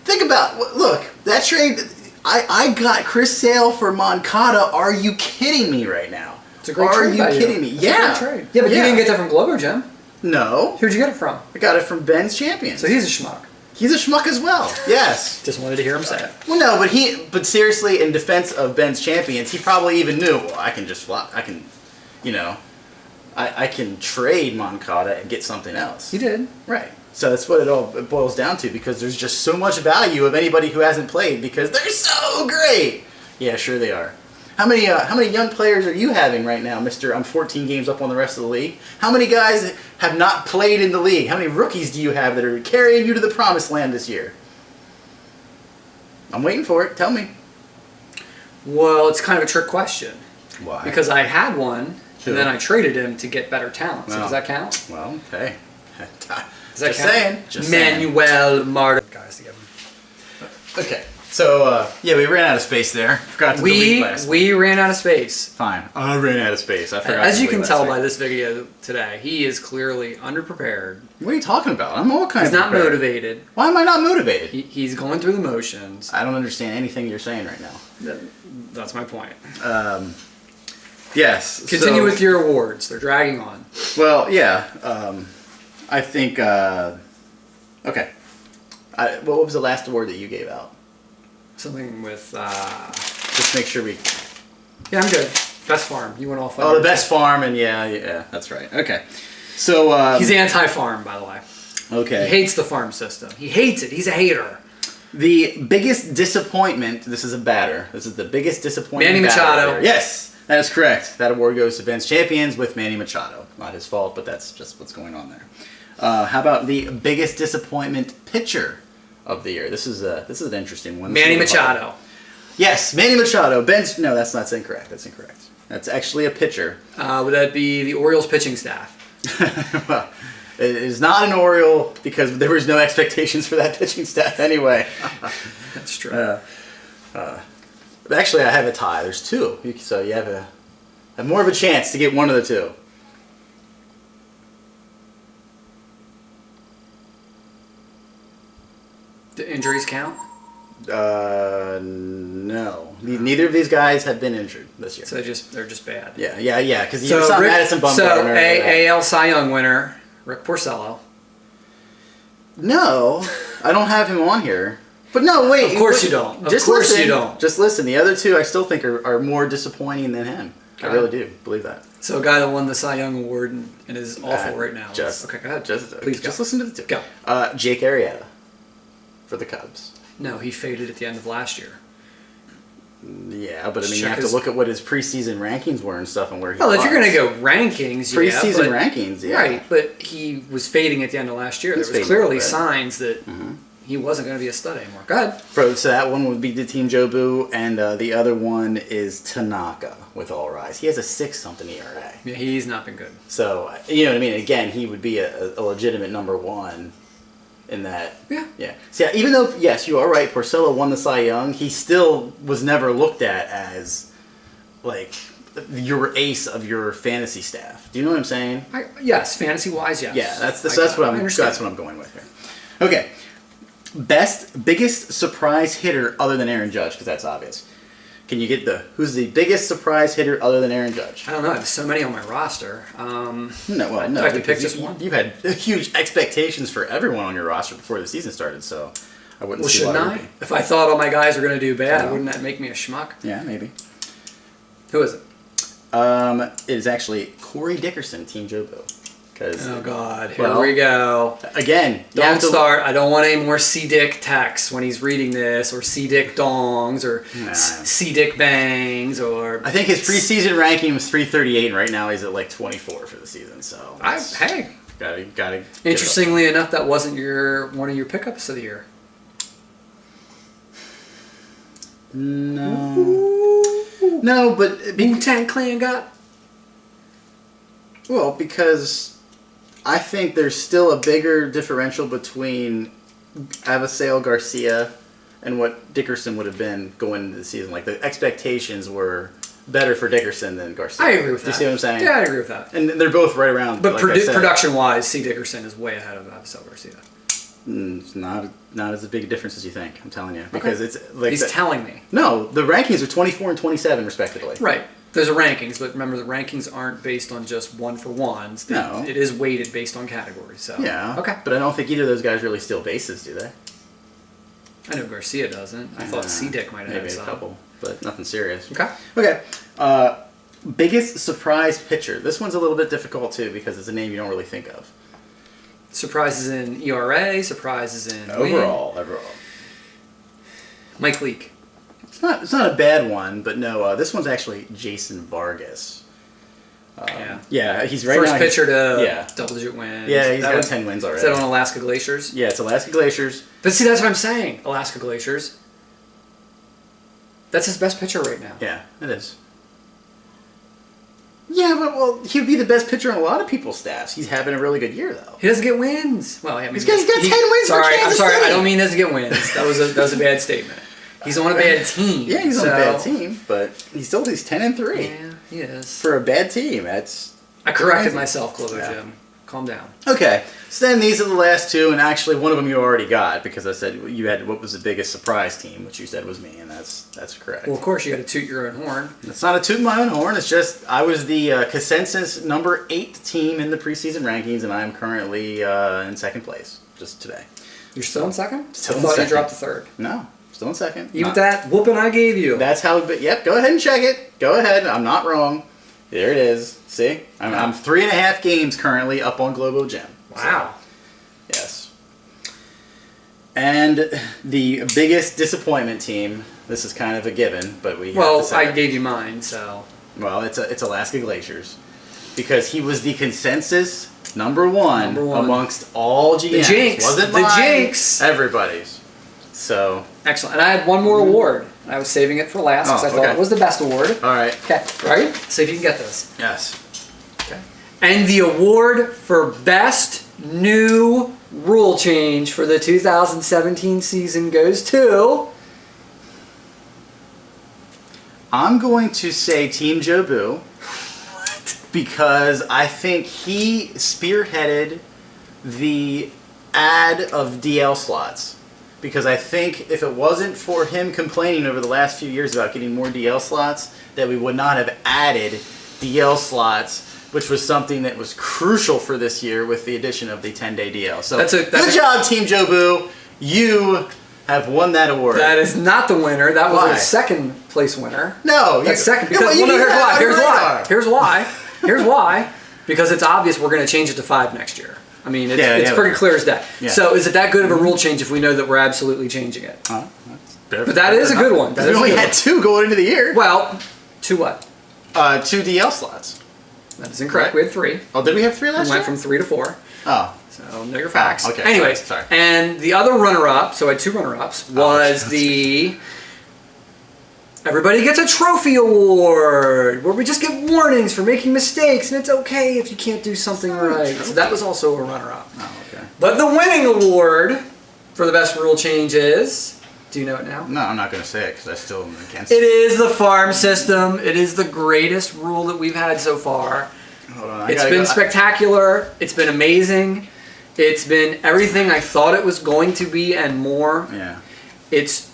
Speaker 1: Think about, look, that trade, I got Chris Sale for Moncada. Are you kidding me right now?
Speaker 2: It's a great
Speaker 1: Are
Speaker 2: trade.
Speaker 1: you
Speaker 2: by
Speaker 1: kidding me?
Speaker 2: It's a
Speaker 1: Yeah.
Speaker 2: great trade. Yeah, but you didn't get that from Globo Gym.
Speaker 1: No.
Speaker 2: Who'd you get it from?
Speaker 1: I got it from Ben's Champions.
Speaker 2: So he's a schmuck.
Speaker 1: He's a schmuck as well. Yes.
Speaker 2: Just wanted to hear him say it.
Speaker 1: Well, no, but seriously, in defense of Ben's Champions, he probably even knew, well, I can just flop. I can, I can trade Moncada and get something else.
Speaker 2: You did.
Speaker 1: Right. So that's what it boils down to because there's just so much value of anybody who hasn't played because they're so great. Yeah, sure they are. How many young players are you having right now, Mister? I'm 14 games up on the rest of the league. How many guys have not played in the league? How many rookies do you have that are carrying you to the promised land this year? I'm waiting for it. Tell me.
Speaker 2: Well, it's kind of a trick question.
Speaker 1: Why?
Speaker 2: Because I had one,
Speaker 1: Sure.
Speaker 2: and then I traded him to get better talent. So
Speaker 1: Well.
Speaker 2: does that count?
Speaker 1: Well, hey.
Speaker 2: Does that
Speaker 1: Just
Speaker 2: count?
Speaker 1: saying. Just saying.
Speaker 2: Manuel Martin. Guys together.
Speaker 1: Okay. So, yeah, we ran out of space there. Forgot to delete last week.
Speaker 2: We ran out of space.
Speaker 1: Fine. I ran out of space. I forgot
Speaker 2: As
Speaker 1: to
Speaker 2: you can
Speaker 1: delete
Speaker 2: tell
Speaker 1: last
Speaker 2: by
Speaker 1: week.
Speaker 2: this video today, he is clearly underprepared.
Speaker 1: What are you talking about? I'm all kind
Speaker 2: He's
Speaker 1: of
Speaker 2: not
Speaker 1: prepared.
Speaker 2: motivated.
Speaker 1: Why am I not motivated?
Speaker 2: He's going through the motions.
Speaker 1: I don't understand anything you're saying right now.
Speaker 2: That's my point.
Speaker 1: Yes.
Speaker 2: Continue
Speaker 1: so-
Speaker 2: with your awards. They're dragging on.
Speaker 1: Well, yeah. I think. Okay. What was the last award that you gave out?
Speaker 2: Something with.
Speaker 1: Just make sure we.
Speaker 2: Yeah, I'm good. Best farm. You went off. on
Speaker 1: Oh,
Speaker 2: your-
Speaker 1: the best farm, and yeah, that's right. Okay. So.
Speaker 2: He's anti-farm, by the way.
Speaker 1: Okay.
Speaker 2: He hates the farm system. He hates it. He's a hater.
Speaker 1: The biggest disappointment. This is a batter. This is the biggest disappointment.
Speaker 2: Manny
Speaker 1: batter
Speaker 2: Machado.
Speaker 1: here. Yes, that is correct. That award goes to Ben's Champions with Manny Machado. Not his fault, but that's just what's going on there. How about the biggest disappointment pitcher of the year? This is an interesting one. This
Speaker 2: Manny
Speaker 1: is a hard one.
Speaker 2: Machado.
Speaker 1: Yes, Manny Machado. Ben's. No, that's incorrect. That's incorrect. That's actually a pitcher.
Speaker 2: Would that be the Orioles pitching staff?
Speaker 1: Well, it is not an Oriole because there was no expectations for that pitching staff anyway.
Speaker 2: That's true.
Speaker 1: Actually, I have a tie. There's two, so you have more of a chance to get one of the two.
Speaker 2: Do injuries count?
Speaker 1: No. Neither of these guys have been injured this year.
Speaker 2: So they're just bad.
Speaker 1: Yeah. Because you saw Madison Bumgarner.
Speaker 2: So AL Cy Young winner Rick Porcello.
Speaker 1: No, I don't have him on here. But no, wait.
Speaker 2: Of course you don't. Of course you don't.
Speaker 1: Just listen. The other two I still think are more disappointing than him. I really do believe that.
Speaker 2: So a guy that won the Cy Young Award and is awful right now.
Speaker 1: Just
Speaker 2: okay, go ahead.
Speaker 1: Please
Speaker 2: go.
Speaker 1: just listen to the two.
Speaker 2: Go.
Speaker 1: Jake Arrieta for the Cubs.
Speaker 2: No, he faded at the end of last year.
Speaker 1: Yeah, but I mean, you
Speaker 2: Check
Speaker 1: have to
Speaker 2: his-
Speaker 1: look at what his preseason rankings were and stuff, and where he
Speaker 2: Well,
Speaker 1: was.
Speaker 2: if you're going to go rankings,
Speaker 1: preseason
Speaker 2: yeah,
Speaker 1: rankings, yeah.
Speaker 2: right? But he was fading at the end of last year.
Speaker 1: He's
Speaker 2: There was
Speaker 1: fading a
Speaker 2: clearly
Speaker 1: little bit.
Speaker 2: signs that he wasn't going to be a stud anymore. Go ahead.
Speaker 1: So that one would be the Team Jobu, and the other one is Tanaka with All Rise. He has a 6-something ERA.
Speaker 2: Yeah, he's not been good.
Speaker 1: So, you know what I mean? Again, he would be a legitimate number one in that.
Speaker 2: Yeah.
Speaker 1: Yeah. See, even though, yes, you are right, Porcello won the Cy Young, he still was never looked at as, like, your ace of your fantasy staff. Do you know what I'm saying?
Speaker 2: Yes, fantasy wise, yes.
Speaker 1: Yeah, that's
Speaker 2: I
Speaker 1: what
Speaker 2: understand.
Speaker 1: I'm going with here. Okay. Biggest surprise hitter other than Aaron Judge, because that's obvious. Can you get who's the biggest surprise hitter other than Aaron Judge?
Speaker 2: I don't know. I have so many on my roster.
Speaker 1: No,
Speaker 2: I have to pick
Speaker 1: because
Speaker 2: just one.
Speaker 1: You had huge expectations for everyone on your roster before the season started, so I wouldn't
Speaker 2: Well,
Speaker 1: see why
Speaker 2: shouldn't
Speaker 1: it
Speaker 2: I?
Speaker 1: would be.
Speaker 2: If I thought all my guys were going to do bad,
Speaker 1: No.
Speaker 2: wouldn't that make me a schmuck?
Speaker 1: Yeah, maybe.
Speaker 2: Who is it?
Speaker 1: It is actually Corey Dickerson, Team Jobo.
Speaker 2: Oh God, here
Speaker 1: Well,
Speaker 2: we go.
Speaker 1: Again, you
Speaker 2: Don't
Speaker 1: have to-
Speaker 2: start. I don't want any more C-Dick texts when he's reading this, or C-Dick dongs, or
Speaker 1: Nah.
Speaker 2: C-Dick bangs, or...
Speaker 1: I think his preseason ranking was 338, and right now he's at like 24 for the season. So
Speaker 2: Hey,
Speaker 1: gotta. give it up.
Speaker 2: interestingly enough, that wasn't one of your pickups of the year.
Speaker 1: No, but
Speaker 2: Wu-Tang Clan got...
Speaker 1: well, because I think there's still a bigger differential between Avisail Garcia and what Dickerson would have been going into the season. Like, the expectations were better for Dickerson than Garcia.
Speaker 2: I agree with
Speaker 1: Do
Speaker 2: that.
Speaker 1: you see what I'm saying?
Speaker 2: Yeah, I agree with that.
Speaker 1: And they're both right around.
Speaker 2: But
Speaker 1: like I said.
Speaker 2: production-wise, C. Dickerson is way ahead of Avisel Garcia.
Speaker 1: It's not as big a difference as you think. I'm telling you, because it's like
Speaker 2: He's telling me.
Speaker 1: no, the rankings are 24 and 27 respectively.
Speaker 2: Right. There's a rankings, but remember the rankings aren't based on just one-for-ones.
Speaker 1: No.
Speaker 2: It is weighted based on categories. So
Speaker 1: Yeah.
Speaker 2: Okay.
Speaker 1: But I don't think either of those guys really steal bases, do they?
Speaker 2: I know Garcia doesn't. I thought C-Dick might have
Speaker 1: maybe
Speaker 2: had
Speaker 1: a
Speaker 2: some.
Speaker 1: couple, but nothing serious.
Speaker 2: Okay.
Speaker 1: Okay. Biggest surprise pitcher. This one's a little bit difficult too because it's a name you don't really think of.
Speaker 2: Surprises in ERA, surprises in win.
Speaker 1: Overall.
Speaker 2: Mike Leake.
Speaker 1: It's not a bad one, but no. This one's actually Jason Vargas. Yeah, he's right
Speaker 2: First
Speaker 1: now.
Speaker 2: pitcher to
Speaker 1: yeah.
Speaker 2: double-digit wins.
Speaker 1: Yeah, he's
Speaker 2: That
Speaker 1: got
Speaker 2: was-
Speaker 1: 10 wins already.
Speaker 2: Is that on Alaska Glaciers?
Speaker 1: Yeah, it's Alaska Glaciers.
Speaker 2: But see, that's what I'm saying. Alaska Glaciers. That's his best pitcher right now.
Speaker 1: Yeah, it is. Yeah, but well, he'd be the best pitcher on a lot of people's staffs. He's having a really good year though.
Speaker 2: He doesn't get wins. Well, I mean,
Speaker 1: He's got 10 wins for
Speaker 2: Sorry, I'm
Speaker 1: Kansas
Speaker 2: sorry.
Speaker 1: City.
Speaker 2: I don't mean he doesn't get wins. That was a bad statement. He's on a bad team.
Speaker 1: Yeah, he's on a
Speaker 2: so-
Speaker 1: bad team, but he's 10-3
Speaker 2: Yeah, he is.
Speaker 1: for a bad team. That's
Speaker 2: I corrected
Speaker 1: crazy.
Speaker 2: myself, Clover
Speaker 1: Yeah.
Speaker 2: Jim. Calm down.
Speaker 1: okay. So then these are the last two, and actually one of them you already got because I said you had what was the biggest surprise team, which you said was me, and that's correct.
Speaker 2: Well, of course, you got to toot your own horn.
Speaker 1: It's not a toot my own horn. It's just I was the consensus number 8 team in the preseason rankings, and I am currently in second place just today.
Speaker 2: You're still in second?
Speaker 1: Still
Speaker 2: I
Speaker 1: in
Speaker 2: thought
Speaker 1: second.
Speaker 2: you dropped to third.
Speaker 1: No, still in second.
Speaker 2: Even
Speaker 1: Not-
Speaker 2: with that whooping I gave you.
Speaker 1: That's how. But yep, go ahead and check it. Go ahead. I'm not wrong. There it is. See, I'm 3.5 games currently up on Globo Gym.
Speaker 2: Wow.
Speaker 1: So, yes. And the biggest disappointment team. This is kind of a given, but we. have
Speaker 2: Well,
Speaker 1: to say
Speaker 2: I
Speaker 1: it.
Speaker 2: gave you mine, so.
Speaker 1: Well, it's Alaska Glaciers, because he was the consensus number one amongst all GMs.
Speaker 2: The Jinx.
Speaker 1: Wasn't
Speaker 2: The
Speaker 1: mine,
Speaker 2: Jinx.
Speaker 1: Everybody's. So.
Speaker 2: Excellent. And I had one more award. I was saving it for last because
Speaker 1: Oh,
Speaker 2: I thought
Speaker 1: okay.
Speaker 2: it was the best award.
Speaker 1: All right.
Speaker 2: Okay, ready? See if you can get this.
Speaker 1: Yes. Okay.
Speaker 2: And the award for best new rule change for the 2017 season goes to...
Speaker 1: I'm going to say Team Jobu. Because I think he spearheaded the add of DL slots. Because I think if it wasn't for him complaining over the last few years about getting more DL slots, that we would not have added DL slots, which was something that was crucial for this year with the addition of the 10-day DL. So
Speaker 2: That's a-
Speaker 1: good job, Team Jobu. You have won that award.
Speaker 2: That is not the winner. That was
Speaker 1: Why?
Speaker 2: our second place winner.
Speaker 1: No,
Speaker 2: That's second
Speaker 1: No,
Speaker 2: because
Speaker 1: you
Speaker 2: well, no,
Speaker 1: need
Speaker 2: here's
Speaker 1: that
Speaker 2: why.
Speaker 1: on
Speaker 2: Here's
Speaker 1: your
Speaker 2: why.
Speaker 1: radar.
Speaker 2: Here's why. Here's why. Because it's obvious we're going to change it to 5 next year. I mean, it's pretty clear as day.
Speaker 1: Yeah.
Speaker 2: So is it that good of a rule change if we know that we're absolutely changing it? But that is a good one. That
Speaker 1: We
Speaker 2: is a
Speaker 1: only
Speaker 2: good
Speaker 1: had
Speaker 2: one.
Speaker 1: 2 going into the year.
Speaker 2: Well, to what?
Speaker 1: 2 DL slots.
Speaker 2: That is incorrect. We had 3.
Speaker 1: Oh, did we have 3
Speaker 2: We
Speaker 1: last year?
Speaker 2: went from 3 to 4.
Speaker 1: Oh.
Speaker 2: So know your facts.
Speaker 1: okay.
Speaker 2: Anyways,
Speaker 1: Sorry.
Speaker 2: and the other runner-up, so I had 2 runner-ups, was the Everybody Gets a Trophy Award, where we just get warnings for making mistakes, and it's okay if you can't do something right. So that was also a runner-up.
Speaker 1: Oh, okay.
Speaker 2: But the winning award for the best rule change is, do you know it now?
Speaker 1: No, I'm not going to say it because I still am against it.
Speaker 2: It is the farm system. It is the greatest rule that we've had so far.
Speaker 1: Hold on.
Speaker 2: It's been spectacular. It's been amazing. It's been everything I thought it was going to be and more.
Speaker 1: Yeah.
Speaker 2: It's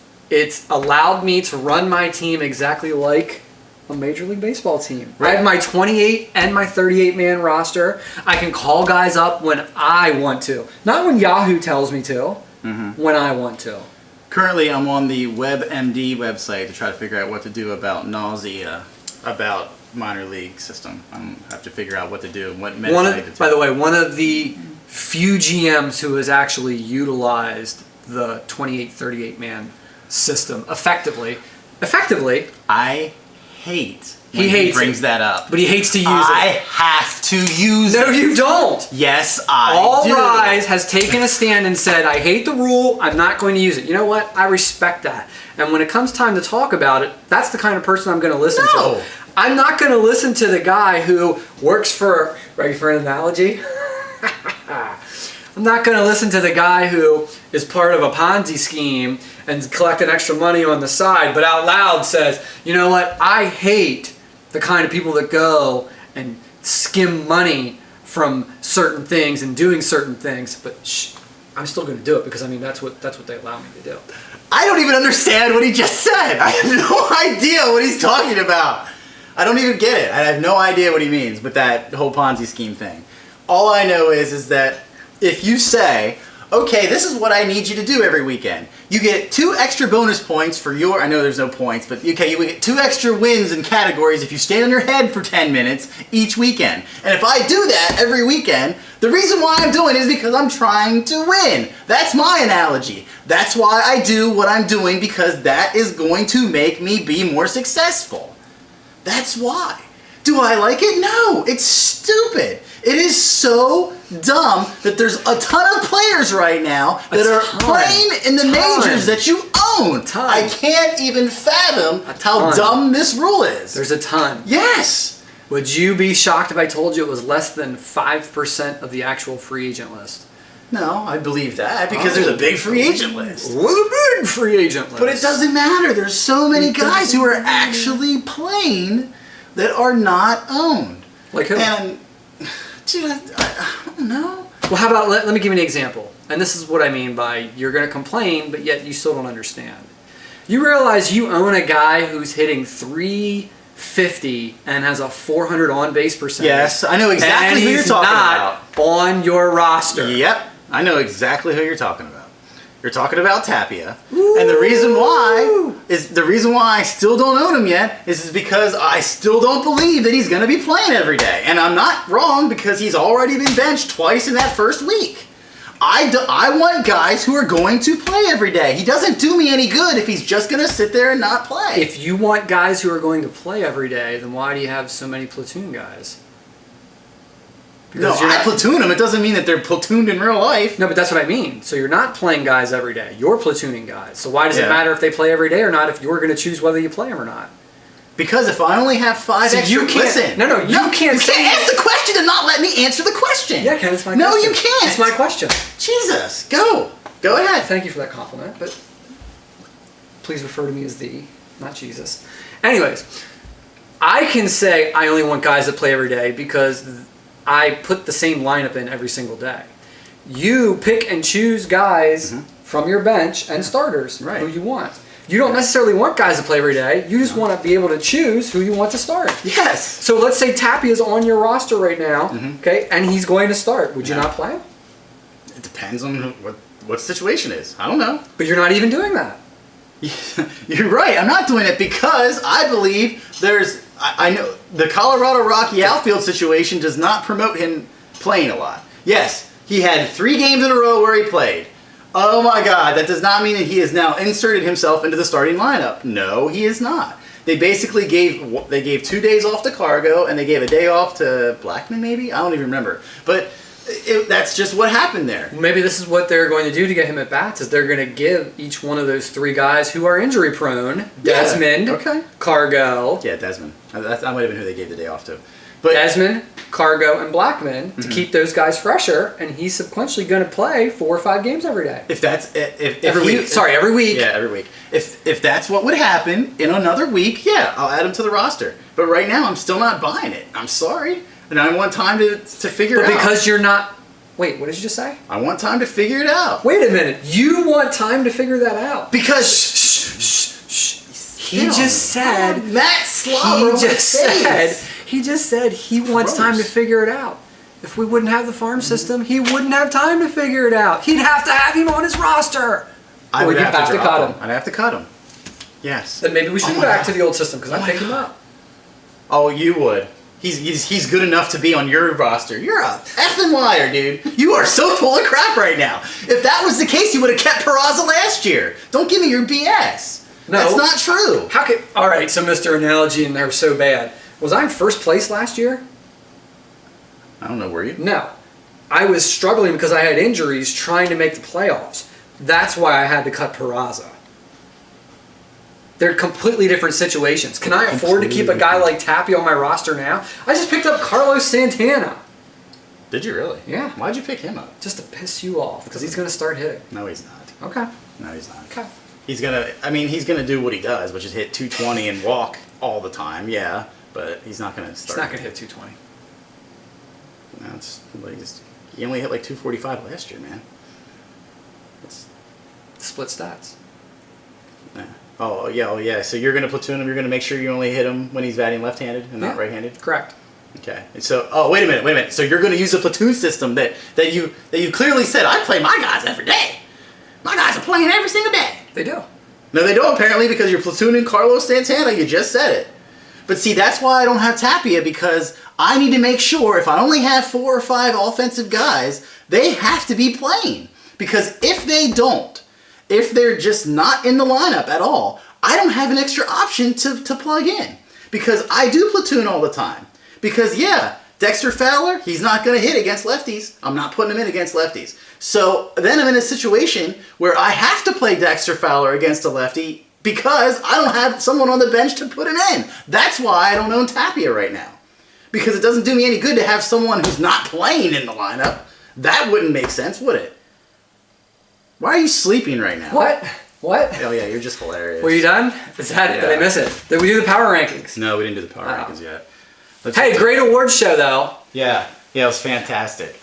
Speaker 2: allowed me to run my team exactly like a Major League Baseball team. I have my 28 and my 38 man roster. I can call guys up when I want to. Not when Yahoo tells me to, when I want to.
Speaker 1: Currently, I'm on the WebMD website to try to figure out what to do about nausea, about minor league system. I have to figure out what to do and what meds I need to take.
Speaker 2: By the way, one of the few GMs who has actually utilized the 28-38 man system effectively,
Speaker 1: I hate when
Speaker 2: He hates
Speaker 1: brings
Speaker 2: it.
Speaker 1: that up.
Speaker 2: but he hates to use
Speaker 1: I
Speaker 2: it.
Speaker 1: have to use
Speaker 2: No,
Speaker 1: it.
Speaker 2: you don't.
Speaker 1: Yes, I
Speaker 2: All
Speaker 1: do.
Speaker 2: Rise has taken a stand and said, I hate the rule, I'm not going to use it. You know what? I respect that. And when it comes time to talk about it, that's the kind of person I'm going to listen
Speaker 1: No.
Speaker 2: to. I'm not going to listen to the guy who works for, ready for an analogy? I'm not going to listen to the guy who is part of a Ponzi scheme and collecting extra money on the side, but out loud says, you know what? I hate the kind of people that go and skim money from certain things and doing certain things, but I'm still going to do it because I mean that's what they allow me to do.
Speaker 1: I don't even understand what he just said. I have no idea what he's talking about. I don't even get it. I have no idea what he means with that whole Ponzi scheme thing. All I know is that if you say, okay, this is what I need you to do every weekend. You get 2 extra bonus points for your, I know there's no points, but okay, you get 2 extra wins in categories if you stand on your head for 10 minutes each weekend. And if I do that every weekend, the reason why I'm doing it is because I'm trying to win. That's my analogy. That's why I do what I'm doing, because that is going to make me be more successful. That's why. Do I like it? No, it's stupid. It is so dumb that there's a ton of players right now that are playing in the majors that you own. I can't even fathom how dumb this rule is.
Speaker 2: There's a ton.
Speaker 1: Yes.
Speaker 2: Would you be shocked if I told you it was less than 5% of the actual free agent list?
Speaker 1: No, I believe that because there's a big free agent list.
Speaker 2: What a big free agent list.
Speaker 1: But it doesn't matter. There's so many guys who are actually playing that are not owned.
Speaker 2: Like who?
Speaker 1: And, dude, I don't know.
Speaker 2: Well, how about, let me give you an example. And this is what I mean by you're going to complain, but yet you still don't understand. You realize you own a guy who's hitting .350 and has a 400 on-base percentage.
Speaker 1: Yes, I know exactly who you're talking about.
Speaker 2: And he's not on your roster.
Speaker 1: Yep, I know exactly who you're talking about. You're talking about Tapia. And the reason why I still don't own him yet is because I still don't believe that he's going to be playing every day. And I'm not wrong because he's already been benched twice in that first week. I want guys who are going to play every day. He doesn't do me any good if he's just going to sit there and not play.
Speaker 2: If you want guys who are going to play every day, then why do you have so many platoon guys?
Speaker 1: Because I platoon them. It doesn't mean that they're platooned in real life.
Speaker 2: No, but that's what I mean. So you're not playing guys every day. You're platooning guys. So why does it matter if they play every day or not if you're going to choose whether you play them or not?
Speaker 1: Because if I only have 5 extra...
Speaker 2: You can't,
Speaker 1: listen.
Speaker 2: No, you can't...
Speaker 1: You can't ask the question and not let me answer the question.
Speaker 2: Yeah, Ken, it's my question.
Speaker 1: No, you can't.
Speaker 2: It's my question.
Speaker 1: Jesus, go. Go ahead.
Speaker 2: Thank you for that compliment, but please refer to me as the, not Jesus. Anyways, I can say I only want guys that play every day because I put the same lineup in every single day. You pick and choose guys from your bench and starters who you want. You don't necessarily want guys to play every day. You just want to be able to choose who you want to start.
Speaker 1: Yes.
Speaker 2: So let's say Tapia's on your roster right now, okay, and he's going to start. Would you not play him?
Speaker 1: It depends on what the situation is. I don't know.
Speaker 2: But you're not even doing that.
Speaker 1: You're right. I'm not doing it because I believe I know the Colorado Rocky outfield situation does not promote him playing a lot. Yes, he had 3 games in a row where he played. Oh my God, that does not mean that he has now inserted himself into the starting lineup. No, he is not. They basically gave 2 days off to Cargo and they gave a day off to Blackman, maybe? I don't even remember. But that's just what happened there.
Speaker 2: Maybe this is what they're going to do to get him at bats, is they're going to give each one of those 3 guys who are injury prone, Desmond,
Speaker 1: okay.
Speaker 2: Cargo.
Speaker 1: Yeah, Desmond. That might have been who they gave the day off to. But
Speaker 2: Desmond, Cargo, and Blackman to keep those guys fresher, and he's sequentially going to play 4 or 5 games every day.
Speaker 1: Every week. Yeah, every week. If that's what would happen in another week, yeah, I'll add him to the roster. But right now, I'm still not buying it. I'm sorry, and I want time to figure it out.
Speaker 2: But because you're not. Wait, what did you just say?
Speaker 1: I want time to figure it out.
Speaker 2: Wait a minute. You want time to figure that out?
Speaker 1: Because
Speaker 2: he just said.
Speaker 1: Matt Slobber.
Speaker 2: He just said he wants time to figure it out. If we wouldn't have the farm system, he wouldn't have time to figure it out. He'd have to have him on his roster.
Speaker 1: I would have to
Speaker 2: cut him.
Speaker 1: I'd have to cut him. Yes.
Speaker 2: Then maybe we should go back to the old system because I'd pick him up.
Speaker 1: Oh, you would. He's good enough to be on your roster. You're a effing liar, dude. You are so full of crap right now. If that was the case, you would have kept Peraza last year. Don't give me your BS.
Speaker 2: No.
Speaker 1: That's not true.
Speaker 2: How could? All right, so Mr. Analogy, and they're so bad. Was I in first place last year?
Speaker 1: I don't know, were you?
Speaker 2: No. I was struggling because I had injuries trying to make the playoffs. That's why I had to cut Peraza. They're completely different situations. Can I afford to keep a guy like Tappy on my roster now? I just picked up Carlos Santana.
Speaker 1: Did you really?
Speaker 2: Yeah.
Speaker 1: Why'd you pick him up?
Speaker 2: Just to piss you off because he's going to start hitting.
Speaker 1: No, he's not.
Speaker 2: Okay.
Speaker 1: No, he's not.
Speaker 2: Okay.
Speaker 1: He's gonna do what he does, which is hit 220 and walk all the time. Yeah, but he's not gonna start.
Speaker 2: He's not going to hit 220.
Speaker 1: No, it's like he only hit like 245 last year, man.
Speaker 2: Split stats.
Speaker 1: Yeah. Oh yeah. So you're gonna platoon him. You're gonna make sure you only hit him when he's batting left-handed and not right-handed.
Speaker 2: Correct.
Speaker 1: Okay. And so, wait a minute. So you're gonna use a platoon system that you clearly said I play my guys every day. My guys are playing every single day.
Speaker 2: They do.
Speaker 1: No, they don't apparently because you're platooning Carlos Santana. You just said it. But see, that's why I don't have Tapia because I need to make sure if I only have 4 or 5 offensive guys, they have to be playing. Because if they don't, if they're just not in the lineup at all, I don't have an extra option to plug in. Because I do platoon all the time. Because, yeah, Dexter Fowler, he's not going to hit against lefties. I'm not putting him in against lefties. So then I'm in a situation where I have to play Dexter Fowler against a lefty because I don't have someone on the bench to put him in. That's why I don't own Tapia right now. Because it doesn't do me any good to have someone who's not playing in the lineup. That wouldn't make sense, would it? Why are you sleeping right now?
Speaker 2: What?
Speaker 1: Oh yeah, you're just hilarious.
Speaker 2: Were you done? Did I miss it? Did we do the power rankings?
Speaker 1: No, we didn't do the power rankings yet.
Speaker 2: Hey, great awards show though.
Speaker 1: Yeah, it was fantastic.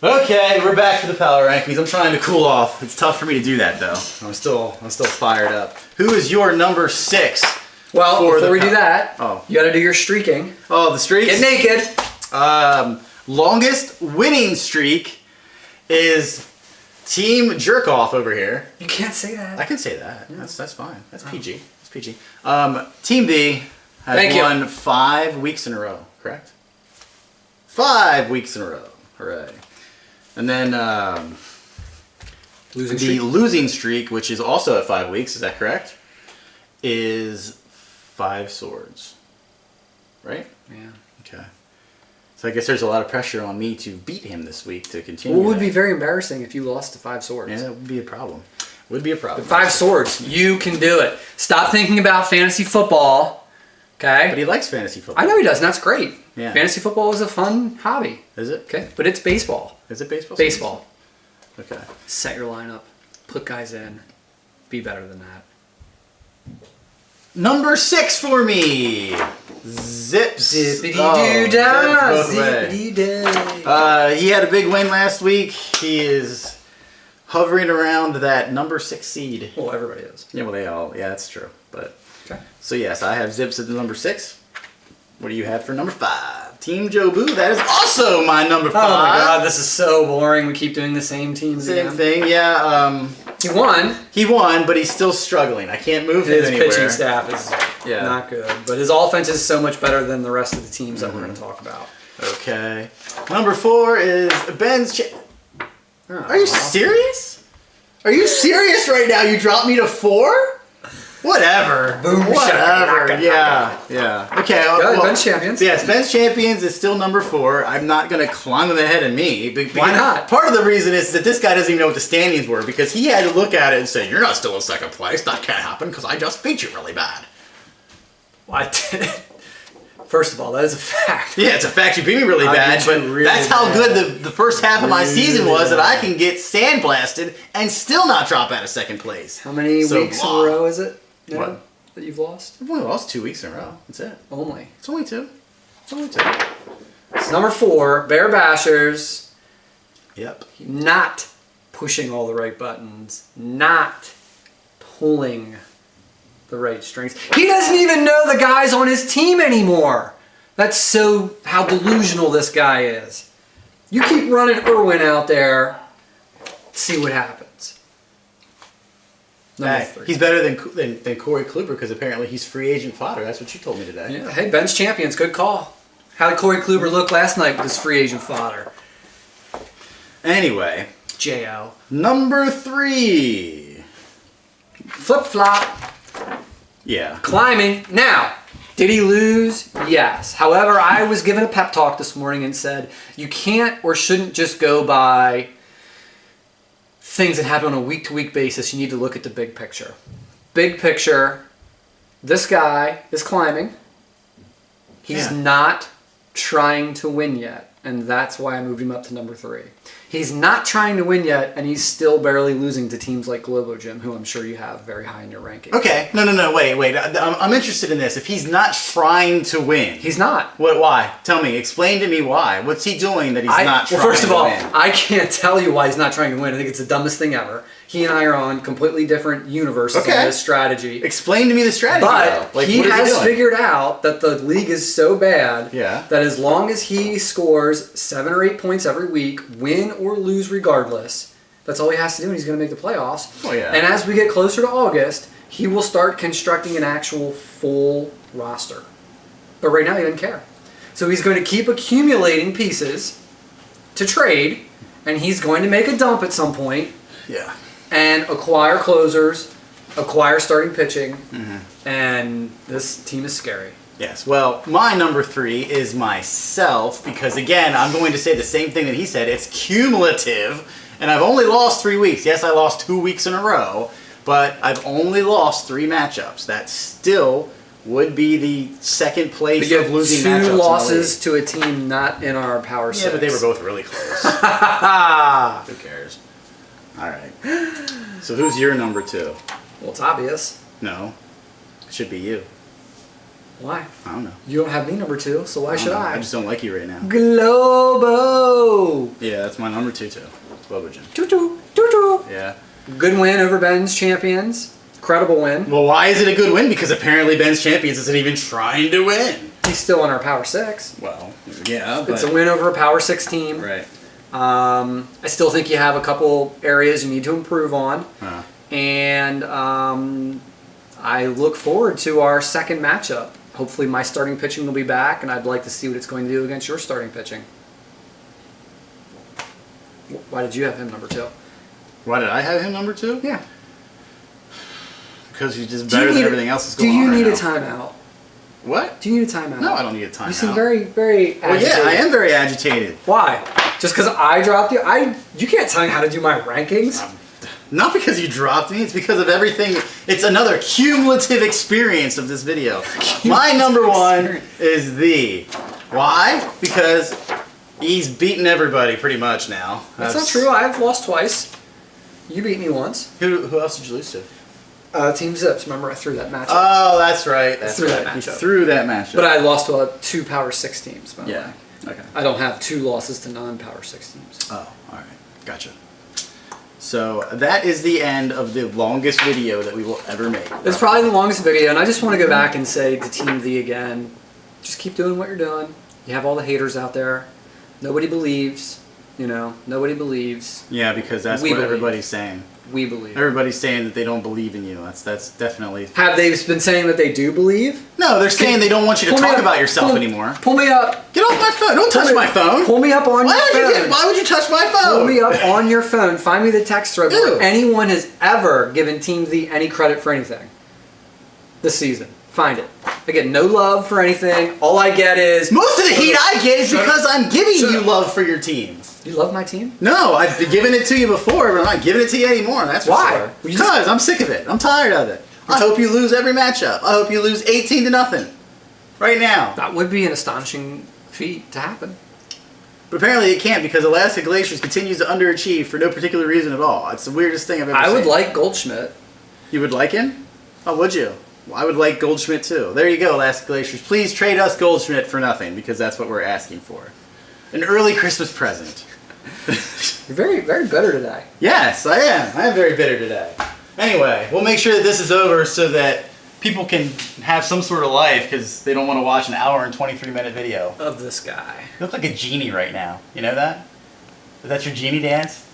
Speaker 1: Okay, we're back for the power rankings. I'm trying to cool off. It's tough for me to do that though. I'm still fired up. Who is your number 6?
Speaker 2: Well, before we do that, you got to do your streaking.
Speaker 1: Oh, the streaks.
Speaker 2: Get naked.
Speaker 1: Longest winning streak is Team Jerkoff over here.
Speaker 2: You can't say that.
Speaker 1: I can say that. Yeah. That's fine. That's PG. That's PG. Team B has won 5 weeks in a row. Correct. 5 weeks in a row. Hooray! And then losing streak, which is also at 5 weeks. Is that correct? Is 5 swords. Right?
Speaker 2: Yeah.
Speaker 1: Okay. So I guess there's a lot of pressure on me to beat him this week to continue.
Speaker 2: Well, it would be very embarrassing if you lost to 5 swords.
Speaker 1: Yeah, that would be a problem. Would be a problem.
Speaker 2: 5 swords. You can do it. Stop thinking about fantasy football. Okay?
Speaker 1: But he likes fantasy football.
Speaker 2: I know he does, and that's great.
Speaker 1: Yeah.
Speaker 2: Fantasy football is a fun hobby.
Speaker 1: Is it?
Speaker 2: Okay? But it's baseball.
Speaker 1: Is it baseball?
Speaker 2: Baseball.
Speaker 1: Okay.
Speaker 2: Set your lineup. Put guys in. Be better than that.
Speaker 1: Number 6 for me. Zips.
Speaker 2: Zippity-doo-dah. Zippity-day.
Speaker 1: He had a big win last week. He is hovering around that number 6 seed.
Speaker 2: Well, everybody is.
Speaker 1: Yeah, well, they all. Yeah, that's true. But
Speaker 2: Okay.
Speaker 1: So yes, I have Zips at the number 6. What do you have for number 5? Team Jobu. That is also my number 5.
Speaker 2: Oh my god, this is so boring. We keep doing the same teams
Speaker 1: Same
Speaker 2: again.
Speaker 1: thing, yeah.
Speaker 2: He won.
Speaker 1: He won, but he's still struggling. I can't move him
Speaker 2: His
Speaker 1: anywhere.
Speaker 2: pitching staff is
Speaker 1: Yeah.
Speaker 2: not good, but his offense is so much better than the rest of the teams that we're going to talk about.
Speaker 1: Okay. Number 4 is Ben's. Are you serious? Are you serious right now? You dropped me to 4? Whatever.
Speaker 2: Boom,
Speaker 1: Whatever.
Speaker 2: shakalaka.
Speaker 1: Yeah. Okay.
Speaker 2: Good, Ben's champions.
Speaker 1: Yes, Ben's champions is still number 4. I'm not gonna climb him ahead of me.
Speaker 2: Why not?
Speaker 1: Part of the reason is that this guy doesn't even know what the standings were because he had to look at it and say, "You're not still in second place. That can't happen because I just beat you really bad."
Speaker 2: What? First of all, that is a fact.
Speaker 1: Yeah, it's a fact you beat me really
Speaker 2: I
Speaker 1: bad,
Speaker 2: beat
Speaker 1: but
Speaker 2: you really
Speaker 1: that's how
Speaker 2: bad.
Speaker 1: good the first half of my season
Speaker 2: Really
Speaker 1: was that I
Speaker 2: bad.
Speaker 1: can get sandblasted and still not drop out of second place.
Speaker 2: How many
Speaker 1: So,
Speaker 2: weeks in a
Speaker 1: wow.
Speaker 2: row is it now
Speaker 1: What?
Speaker 2: that you've lost?
Speaker 1: I've only lost 2 weeks in a row. That's it.
Speaker 2: Only.
Speaker 1: It's only 2. It's only 2.
Speaker 2: So number 4, Bear Bashers,
Speaker 1: Yep.
Speaker 2: not pushing all the right buttons, not pulling the right strings. He doesn't even know the guys on his team anymore. That's so how delusional this guy is. You keep running Irwin out there, see what happens. Number
Speaker 1: Hey,
Speaker 2: 3.
Speaker 1: he's better than Corey Kluber because apparently he's free agent fodder. That's what you told me today.
Speaker 2: Yeah. Hey, Ben's champions, good call. How did Corey Kluber look last night with his free agent fodder?
Speaker 1: Anyway,
Speaker 2: J.O.
Speaker 1: number 3.
Speaker 2: Flip flop.
Speaker 1: Yeah.
Speaker 2: Climbing. Now, did he lose? Yes. However, I was given a pep talk this morning and said you can't or shouldn't just go by things that happen on a week-to-week basis. You need to look at the big picture. Big picture, this guy is climbing. He's
Speaker 1: Yeah.
Speaker 2: not trying to win yet, and that's why I moved him up to number 3. He's not trying to win yet, and he's still barely losing to teams like Globo Gym, who I'm sure you have very high in your ranking.
Speaker 1: Okay. No. Wait. I'm interested in this. If he's not trying to win,
Speaker 2: He's not.
Speaker 1: what? Why? Tell me. Explain to me why. What's he doing that he's not trying
Speaker 2: Well, first of all,
Speaker 1: to win?
Speaker 2: I can't tell you why he's not trying to win. I think it's the dumbest thing ever. He and I are on completely different universes
Speaker 1: Okay.
Speaker 2: on this strategy.
Speaker 1: Explain to me the strategy.
Speaker 2: But
Speaker 1: though. Like,
Speaker 2: he
Speaker 1: what is
Speaker 2: has
Speaker 1: doing?
Speaker 2: figured out that the league is so bad
Speaker 1: Yeah.
Speaker 2: that as long as he scores 7 or 8 points every week, win or lose regardless, that's all he has to do and he's going to make the playoffs.
Speaker 1: Oh, yeah.
Speaker 2: And as we get closer to August, he will start constructing an actual full roster. But right now he doesn't care. So he's going to keep accumulating pieces to trade, and he's going to make a dump at some point
Speaker 1: Yeah.
Speaker 2: and acquire closers, acquire starting pitching, and this team is scary.
Speaker 1: Yes. Well, my number 3 is myself because again, I'm going to say the same thing that he said. It's cumulative, and I've only lost 3 weeks. Yes, I lost 2 weeks in a row, but I've only lost 3 matchups. That still would be the second place
Speaker 2: We
Speaker 1: of
Speaker 2: get
Speaker 1: losing matchups.
Speaker 2: 2
Speaker 1: in the
Speaker 2: losses
Speaker 1: league.
Speaker 2: to a team not in our power six.
Speaker 1: Yeah, but they were both really close. Who cares? All right. So who's your number 2?
Speaker 2: Well, it's obvious.
Speaker 1: No, it should be you.
Speaker 2: Why?
Speaker 1: I don't know.
Speaker 2: You don't have me number 2, so why
Speaker 1: I don't
Speaker 2: should
Speaker 1: know.
Speaker 2: I?
Speaker 1: I just don't like you right now.
Speaker 2: Globo!
Speaker 1: Yeah, that's my number 2 too. Globo Gym.
Speaker 2: Choo-choo, choo-choo.
Speaker 1: Yeah.
Speaker 2: Good win over Ben's champions. Incredible win.
Speaker 1: Well, why is it a good win? Because apparently Ben's Champions isn't even trying to win.
Speaker 2: He's still on our power 6.
Speaker 1: Well, yeah, but
Speaker 2: It's a win over a power 6 team.
Speaker 1: right.
Speaker 2: I still think you have a couple areas you need to improve on.
Speaker 1: Huh.
Speaker 2: And I look forward to our second matchup. Hopefully my starting pitching will be back, and I'd like to see what it's going to do against your starting pitching. Why did you have him number 2?
Speaker 1: Why did I have him number 2?
Speaker 2: Yeah.
Speaker 1: Because he's just better than everything else that's going on.
Speaker 2: Do you need
Speaker 1: right
Speaker 2: a timeout?
Speaker 1: What?
Speaker 2: Do you need a timeout?
Speaker 1: No, I don't need a timeout.
Speaker 2: You seem very, very agitated.
Speaker 1: Well, yeah, I am very agitated.
Speaker 2: Why? Just because I dropped you? You can't tell me how to do my rankings.
Speaker 1: Not because you dropped me, it's because of everything. It's another cumulative experience of this video. My number 1 is the. Why? Because he's beaten everybody pretty much now.
Speaker 2: That's not true. I've lost twice. You beat me once.
Speaker 1: Who else did you lose to?
Speaker 2: Team Zips. Remember I threw that matchup.
Speaker 1: Oh, that's right. That's
Speaker 2: Through
Speaker 1: right.
Speaker 2: that
Speaker 1: He
Speaker 2: matchup.
Speaker 1: threw that matchup.
Speaker 2: But I lost to 2 Power 6 teams, by the
Speaker 1: Yeah.
Speaker 2: way.
Speaker 1: Okay.
Speaker 2: I don't have 2 losses to non-Power 6 teams.
Speaker 1: Oh, all right. Gotcha. So that is the end of the longest video that we will ever make.
Speaker 2: It's probably the longest video, and I just want to go back and say to Team V again, just keep doing what you're doing. You have all the haters out there. Nobody believes, nobody believes.
Speaker 1: Yeah, because that's
Speaker 2: We
Speaker 1: what
Speaker 2: believe.
Speaker 1: everybody's saying.
Speaker 2: We believe.
Speaker 1: Everybody's saying that they don't believe in you. That's definitely...
Speaker 2: Have they been saying that they do believe?
Speaker 1: No, they're saying they don't want you to
Speaker 2: Pull me
Speaker 1: talk
Speaker 2: up.
Speaker 1: about yourself
Speaker 2: Pull-
Speaker 1: anymore.
Speaker 2: Pull me up.
Speaker 1: Get off my phone. Don't touch
Speaker 2: Pull me-
Speaker 1: my phone.
Speaker 2: Pull me up on your phone.
Speaker 1: Why would you touch my phone?
Speaker 2: Pull me up on your phone. Find me the text thread
Speaker 1: Ew.
Speaker 2: where anyone has ever given Team Z any credit for anything this season. Find it. I get no love for anything. All I get is...
Speaker 1: Most of the heat I get is
Speaker 2: Shut
Speaker 1: because
Speaker 2: up.
Speaker 1: I'm giving
Speaker 2: Shut
Speaker 1: you
Speaker 2: up.
Speaker 1: love for your team.
Speaker 2: You love my team?
Speaker 1: No, I've given it to you before, but I'm not giving it to you anymore. That's for
Speaker 2: Why?
Speaker 1: sure.
Speaker 2: Well, you
Speaker 1: Because I'm sick of it. I'm tired of it. I hope you lose every matchup. I hope you lose 18-0 right now.
Speaker 2: That would be an astonishing feat to happen.
Speaker 1: But apparently it can't because Alaska Glaciers continues to underachieve for no particular reason at all. It's the weirdest thing I've ever seen.
Speaker 2: I would like Goldschmidt.
Speaker 1: You would like him? Oh, would you? Well, I would like Goldschmidt too. There you go, Alaska Glaciers. Please trade us Goldschmidt for nothing because that's what we're asking for. An early Christmas present.
Speaker 2: You're very, very bitter today.
Speaker 1: Yes, I am. I am very bitter today. Anyway, we'll make sure that this is over so that people can have some sort of life because they don't want to watch an hour and 23-minute video.
Speaker 2: Of this guy.
Speaker 1: You look like a genie right now. You know that? Is that your genie dance?